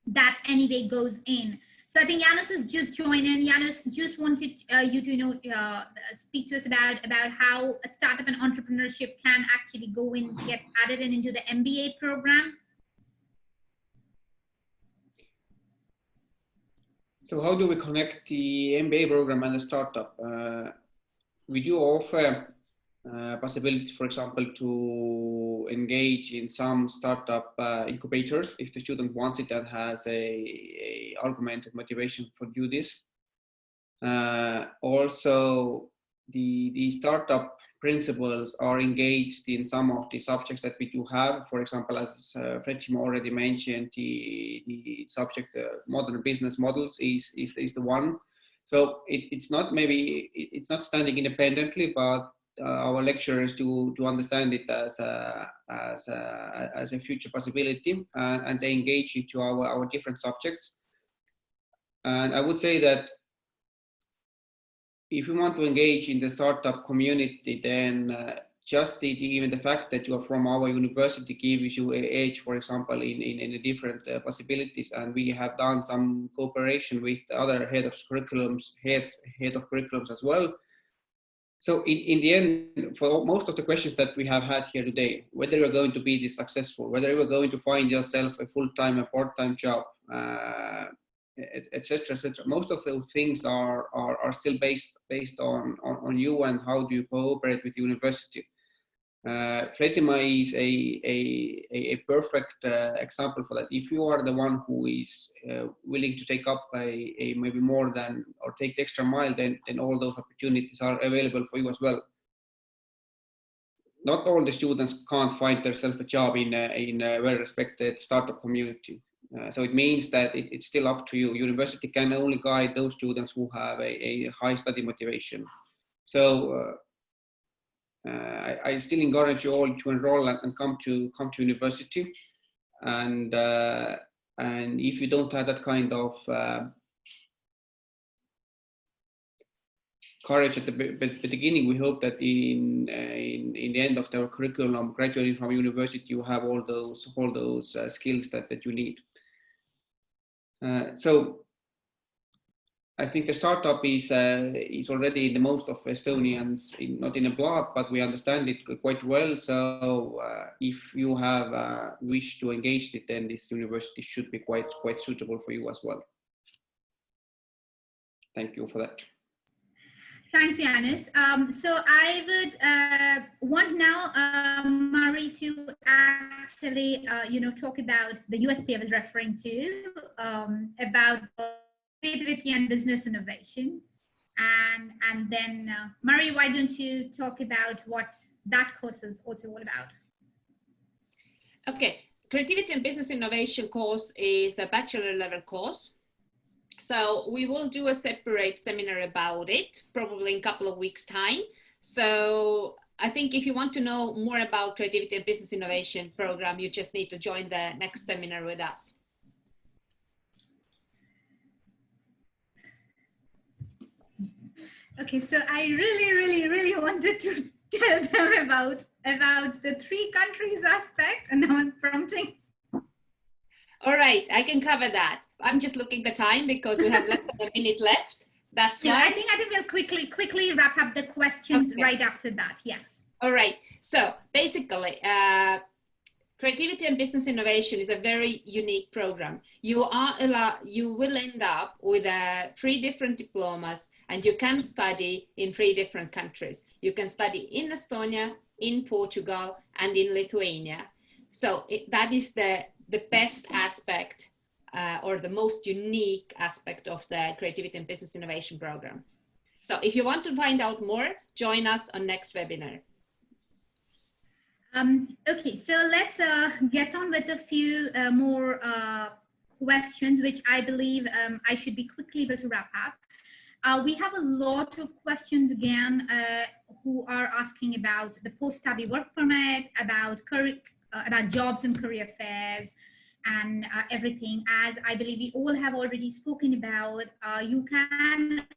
that anyway goes in. So I think Yanis has just joined in. Yanis just wanted you to speak to us about how a startup and entrepreneurship can actually go in, get added into the MBA program. So how do we connect the MBA program and the startup? We do offer possibilities, for example, to engage in some startup incubators if the student wants it and has a argumented motivation for do this. Also, the startup principals are engaged in some of the subjects that we do have. For example, as Fredrik already mentioned, the subject modern business models is the one. So it's not standing independently, but our lecturers do understand it as a future possibility, and they engage into our different subjects. And I would say that if you want to engage in the startup community, then just even the fact that you are from our university gives you an edge, for example, in the different possibilities. And we have done some cooperation with other head of curriculums as well. So in the end, for most of the questions that we have had here today, whether you're going to be this successful, whether you're going to find yourself a full-time, a part-time job, etc., most of those things are still based on you and how do you cooperate with the university. Fletima is a perfect example for that. If you are the one who is willing to take up a maybe more than or take the extra mile, then all those opportunities are available for you as well. Not all the students can't find themselves a job in a well-respected startup community. So it means that it's still up to you. University can only guide those students who have a high study motivation. So I still encourage you all to enroll and come to university. And if you don't have that kind of courage at the beginning, we hope that in the end of their curriculum, graduating from university, you have all those skills that you need. So I think the startup is already in the most of Estonians, not in a blood, but we understand it quite well. So if you have a wish to engage it, then this university should be quite suitable for you as well. Thank you for that. Thanks, Yanis. So I would want now Mari to actually, talk about the USP I was referring to, about creativity and business innovation. And then, Mari, why don't you talk about what that course is also all about? Okay, creativity and business innovation course is a bachelor level course. So we will do a separate seminar about it, probably in a couple of weeks' time. So I think if you want to know more about creativity and business innovation program, you just need to join the next seminar with us. Okay, so I really wanted to tell them about the 3 countries aspect, and now I'm prompting. All right, I can cover that. I'm just looking at the time because we have less than a minute left. That's why. I think we'll quickly wrap up the questions right after that. Yes. All right. So basically, Creativity and Business Innovation is a very unique program. You will end up with 3 different diplomas, and you can study in 3 different countries. You can study in Estonia, in Portugal, and in Lithuania. So that is the best aspect or the most unique aspect of the Creativity and Business Innovation program. So if you want to find out more, join us on next webinar. Okay, so let's get on with a few more questions, which I believe I should be quickly able to wrap up. We have a lot of questions again who are asking about the post-study work permit, about jobs and career fairs, and everything. As I believe we all have already spoken about, you can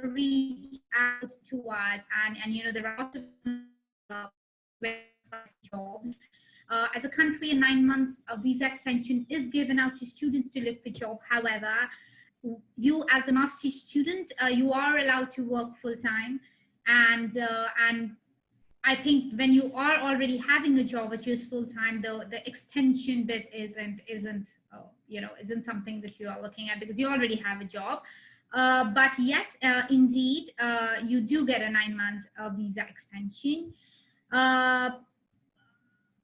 reach out to us, and you know, there are jobs. As a country, a 9 months visa extension is given out to students to look for job. However, you as a master's student, you are allowed to work full-time, and I think when you are already having a job which is full-time, the extension bit isn't something that you are looking at because you already have a job. But yes, indeed, you do get a 9 months visa extension.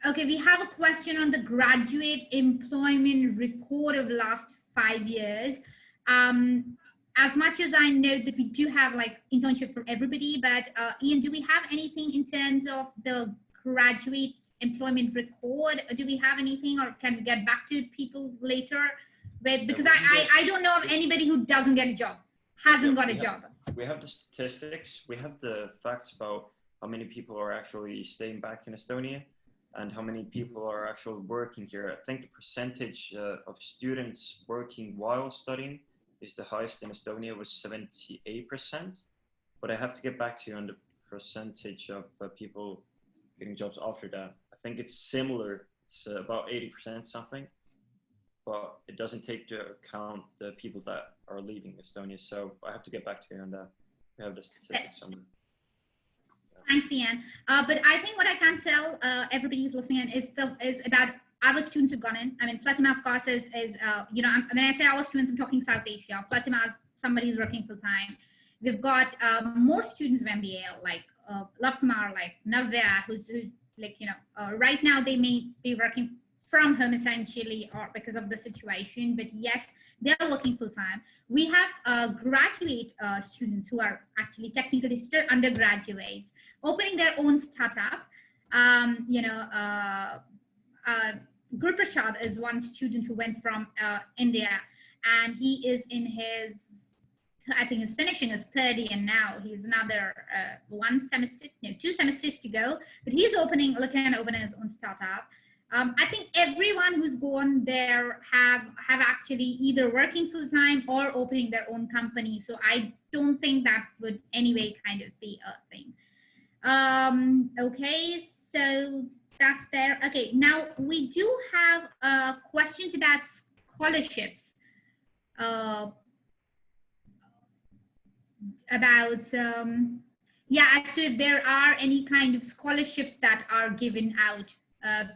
Okay, we have a question on the graduate employment record of last 5 years. As much as I know that we do have like internship for everybody, but Ian, do we have anything in terms of the graduate employment record? Do we have anything, or can we get back to people later? But because I don't know of anybody who doesn't get a job, hasn't got a job. We have the statistics, we have the facts about how many people are actually staying back in Estonia and how many people are actually working here. I think the percentage of students working while studying is the highest in Estonia, was 78%. But I have to get back to you on the percentage of people getting jobs after that. I think it's similar, it's about 80% something, but it doesn't take into account the people that are leaving Estonia. So I have to get back to you on that. We have the statistics somewhere. Thanks, Ian. But I think what I can tell everybody who's listening is about our students who've gone in. I mean, Platima, of course, is you know, when I say our students, I'm talking South Asia. Platima is somebody who's working full time. We've got more students of MBA, like Love Kumar, like Navya, who's like, you know, right now they may be working from home essentially, or because of the situation, but yes, they're working full time. We have graduate students who are actually technically still undergraduates, opening their own startup. You know, Guru Prasad is one student who went from India, and he is in his, I think he's finishing his 3rd year now. He's another 2 semesters to go, but he's looking at opening his own startup. I think everyone who's gone there have actually either working full time or opening their own company. So I don't think that would anyway kind of be a thing. Okay, so that's there. Okay, now we do have questions about scholarships. Yeah, actually, if there are any kind of scholarships that are given out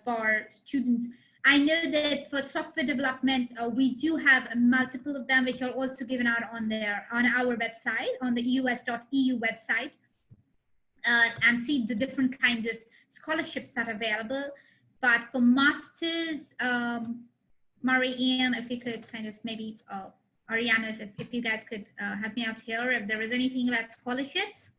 for students. I know that for software development, we do have multiple of them, which are also given out on our website, on the EUAS.eu website, and see the different kinds of scholarships that are available. But for masters, Murray, Ian, if you could kind of maybe, Ariana, if you guys could help me out here, if there is anything about scholarships.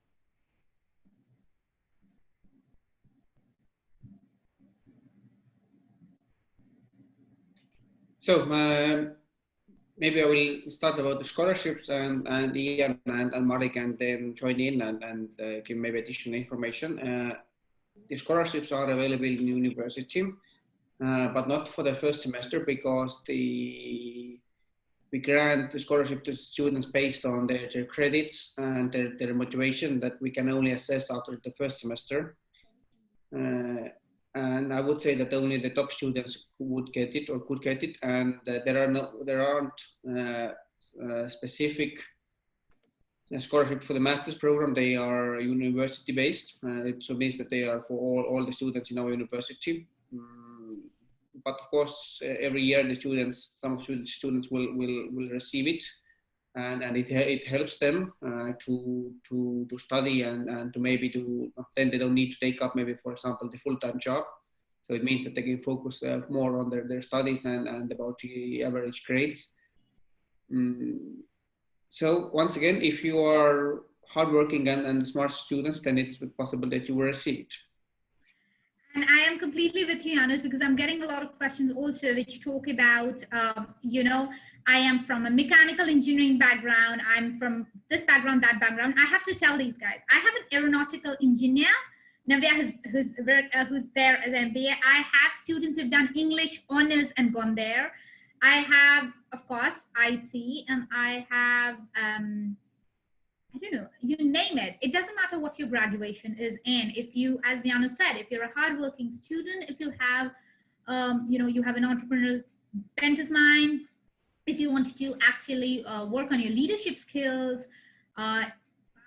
So maybe I will start about the scholarships, and Ian and Mari can then join in and give maybe additional information. The scholarships are available in university, but not for the first semester, because we grant the scholarship to students based on their credits and their motivation that we can only assess after the first semester. And I would say that only the top students would get it or could get it, and there aren't specific scholarship for the master's program. They are university based. It means that they are for all the students in our university. but of course, every year the students, some students will receive it, and it helps them to study and to maybe then they don't need to take up maybe, for example, the full-time job. So it means that they can focus more on their studies and about the average grades. So once again, if you are hardworking and smart students, then it's possible that you will receive it. And I am completely with you, Janis, because I'm getting a lot of questions also which talk about, you know, I am from a mechanical engineering background. I'm from this background, that background. I have to tell these guys, I have an aeronautical engineer, Navya, who's there as MBA. I have students who've done English honors and gone there. I have, of course, IT, and I have, I don't know, you name it. It doesn't matter what your graduation is in. If you, as Janis said, if you're a hardworking student, if you have, you know, you have an entrepreneurial bent of mind, if you want to actually work on your leadership skills,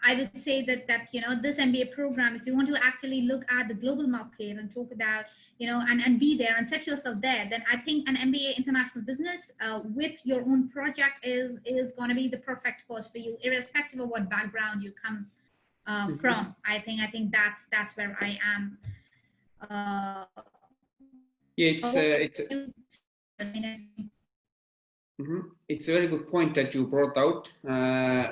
I would say that you know, this MBA program, if you want to actually look at the global market and talk about, you know, and be there and set yourself there, then I think an MBA international business with your own project is going to be the perfect course for you, irrespective of what background you come from. I think that's where I am. Yeah, it's a very good point that you brought out.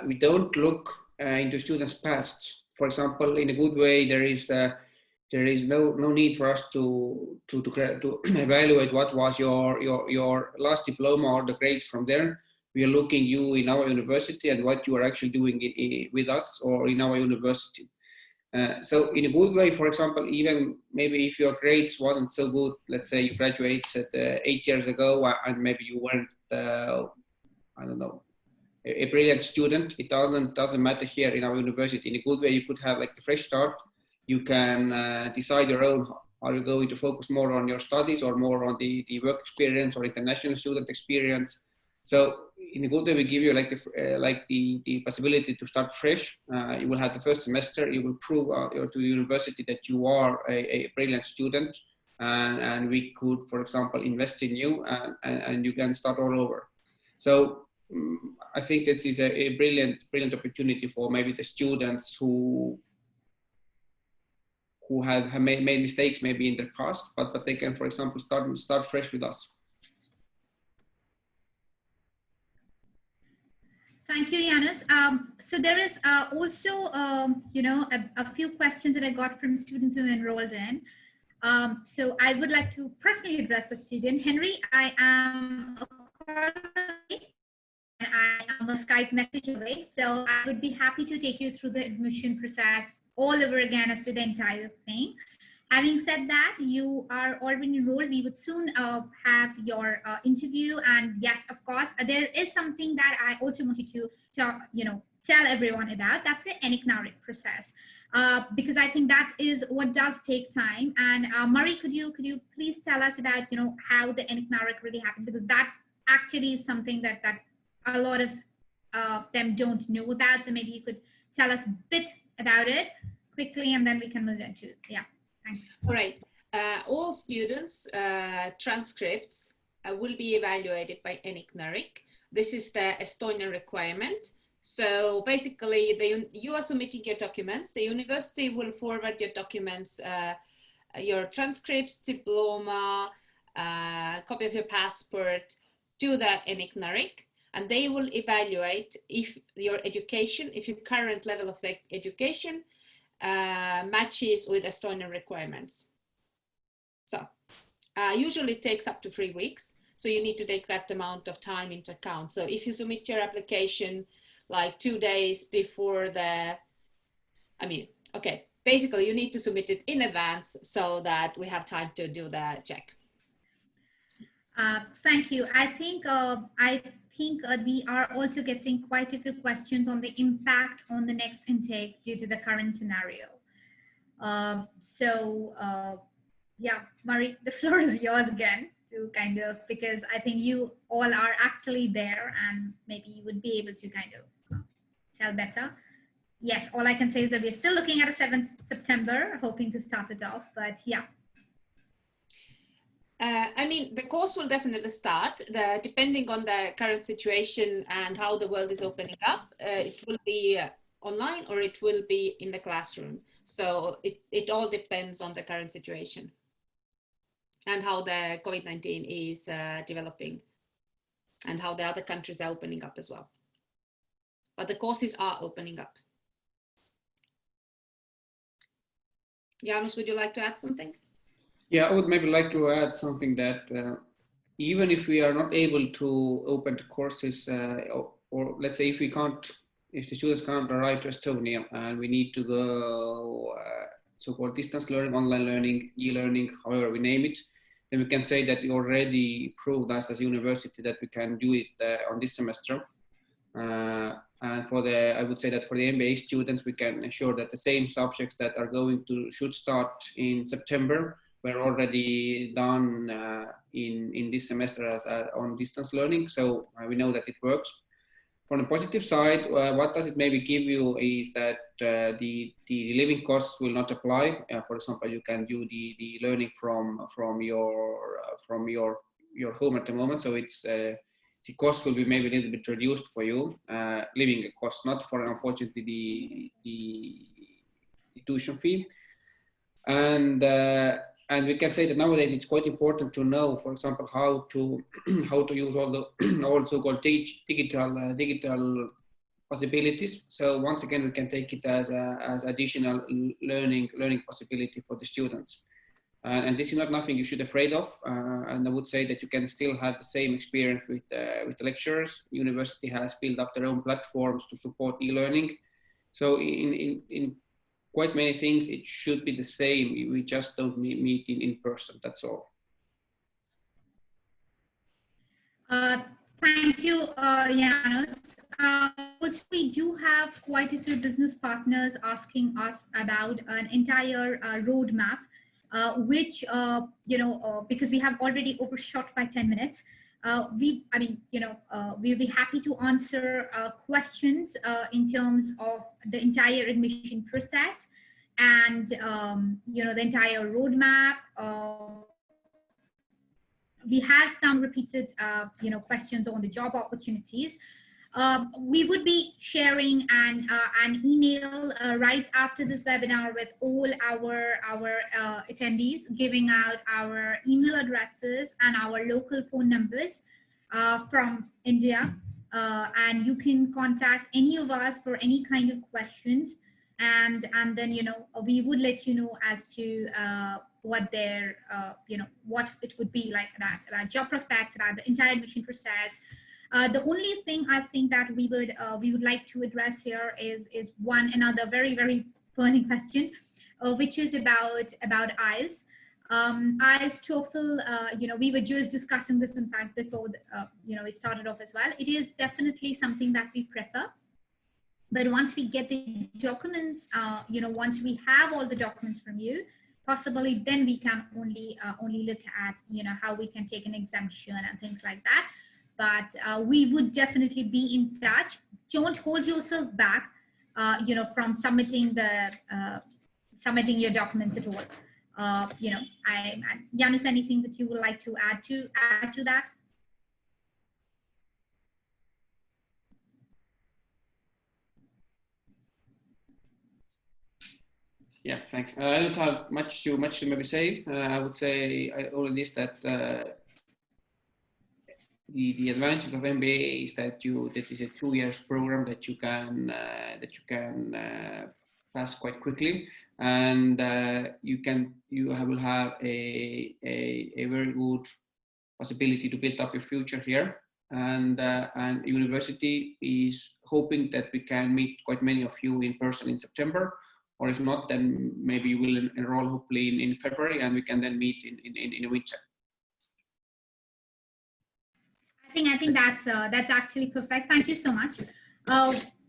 We don't look into students' past. For example, in a good way, there is no need for us to evaluate what was your last diploma or the grades from there. We are looking you in our university and what you are actually doing with us or in our university. So in a good way, for example, even maybe if your grades wasn't so good, let's say you graduated 8 years ago and maybe you weren't, I don't know, a brilliant student, it doesn't matter here in our university. In a good way, you could have like a fresh start. You can decide your own, are you going to focus more on your studies or more on the work experience or international student experience? So in a good way, we give you like the possibility to start fresh. You will have the first semester. You will prove to the university that you are a brilliant student, and we could, for example, invest in you, and you can start all over. So I think this is a brilliant opportunity for maybe the students who have made mistakes maybe in their past, but they can, for example, start fresh with us. Thank you, Janis. So there is also, you know, a few questions that I got from students who enrolled in. So I would like to personally address the student. Henry, I am a call away and I am a Skype message away. So I would be happy to take you through the admission process all over again as to the entire thing. Having said that, you are already enrolled. We would soon have your interview. And yes, of course, there is something that I also wanted to you know, tell everyone about. That's the ENIC-NARIC process, because I think that is what does take time. And Murray, could you please tell us about, you know, how the ENIC-NARIC really happens? Because that actually is something that a lot of them don't know about. So maybe you could tell us a bit about it quickly, and then we can move into, yeah. Thanks. All right. All students' transcripts will be evaluated by ENIC-NARIC. This is the Estonian requirement. So basically, you are submitting your documents. The university will forward your documents, your transcripts, diploma, copy of your passport to the ENIC-NARIC, and they will evaluate if your education, if your current level of the education matches with Estonian requirements. So usually it takes up to 3 weeks. So you need to take that amount of time into account. So if you submit your application like 2 days before okay, basically you need to submit it in advance so that we have time to do the check. Thank you. I think we are also getting quite a few questions on the impact on the next intake due to the current scenario. Yeah, Murray, the floor is yours again to kind of, because I think you all are actually there and maybe you would be able to kind of tell better. Yes, all I can say is that we're still looking at a 7th September, hoping to start it off, but yeah. I mean, the course will definitely start, depending on the current situation and how the world is opening up. It will be online or it will be in the classroom. So it all depends on the current situation and how the COVID-19 is developing and how the other countries are opening up as well. But the courses are opening up. Jaanus, would you like to add something? Yeah, I would maybe like to add something that even if we are not able to open the courses, or let's say if the students can't arrive to Estonia and we need to go so-called distance learning, online learning, e-learning, however we name it, then we can say that we already proved us as a university that we can do it on this semester. And I would say that for the MBA students, we can ensure that the same subjects that are should start in September were already done in this semester as on distance learning. So we know that it works. From the positive side, what does it maybe give you is that the living costs will not apply. For example, you can do the learning from your home at the moment. So it's the cost will be maybe a little bit reduced for you, living cost, not for unfortunately the tuition fee. And we can say that nowadays it's quite important to know, for example, how to use all the so-called digital possibilities. So once again, we can take it as additional learning possibility for the students. And this is not nothing you should be afraid of. And I would say that you can still have the same experience with the lecturers. University has built up their own platforms to support e-learning. So in quite many things, it should be the same. We just don't meet in person, that's all. Thank you, Jaanus. Also, we do have quite a few business partners asking us about an entire roadmap, which, because we have already overshot by 10 minutes, we'll be happy to answer questions in terms of the entire admission process and, the entire roadmap. We have some repeated, questions on the job opportunities. We would be sharing an email right after this webinar with all our attendees, giving out our email addresses and our local phone numbers from India. And you can contact any of us for any kind of questions. And then, we would let you know as to what their, what it would be like that job prospect, about the entire admission process. The only thing I think that we would like to address here is another very, very burning question, which is about IELTS. IELTS, TOEFL, we were just discussing this, in fact, before we started off as well. It is definitely something that we prefer. But once we get the documents, once we have all the documents from you, possibly then we can only look at, how we can take an exemption and things like that. But we would definitely be in touch. Don't hold yourself back, from submitting your documents at all. Jaanus, anything that you would like to add to that? Yeah, thanks. I don't have much to maybe say. I would say only this, that the advantage of MBA is that that is a 2 years program that you can pass quite quickly, and you will have a very good possibility to build up your future here. And university is hoping that we can meet quite many of you in person in September. Or if not, then maybe you will enroll hopefully in February, and we can then meet in the winter. I think that's actually perfect. Thank you so much.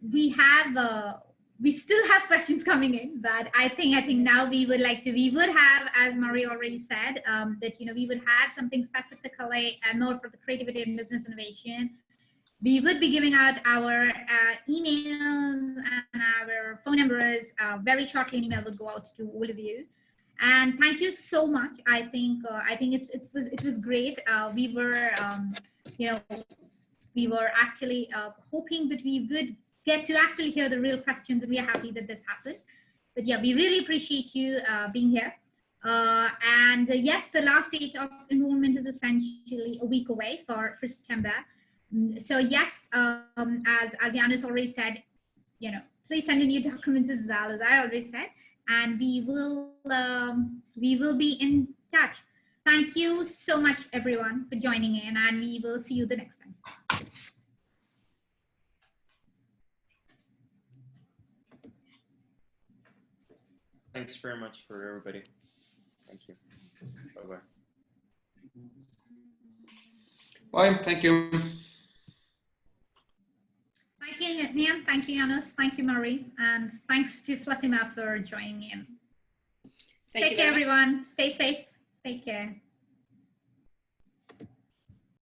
We still have questions coming in, but I think now we would have, as Murray already said, that we would have something specifically more for the creativity and business innovation. We would be giving out our emails and our phone numbers very shortly. An email will go out to all of you. And thank you so much. I think it was great. We were we were actually hoping that we would get to actually hear the real questions, and we are happy that this happened. But yeah, we really appreciate you being here. And yes, the last date of enrollment is essentially a week away for September. So yes, as Janus already said, please send in your documents as well, as I already said, and we will be in touch. Thank you so much, everyone, for joining in, and we will see you the next time. Thanks very much for everybody. Thank you. Bye-bye. Bye. Thank you. Thank you, Nian. Thank you, Janus. Thank you, Marie. And thanks to Fatima for joining in. Take care, everyone. Stay safe. Take care.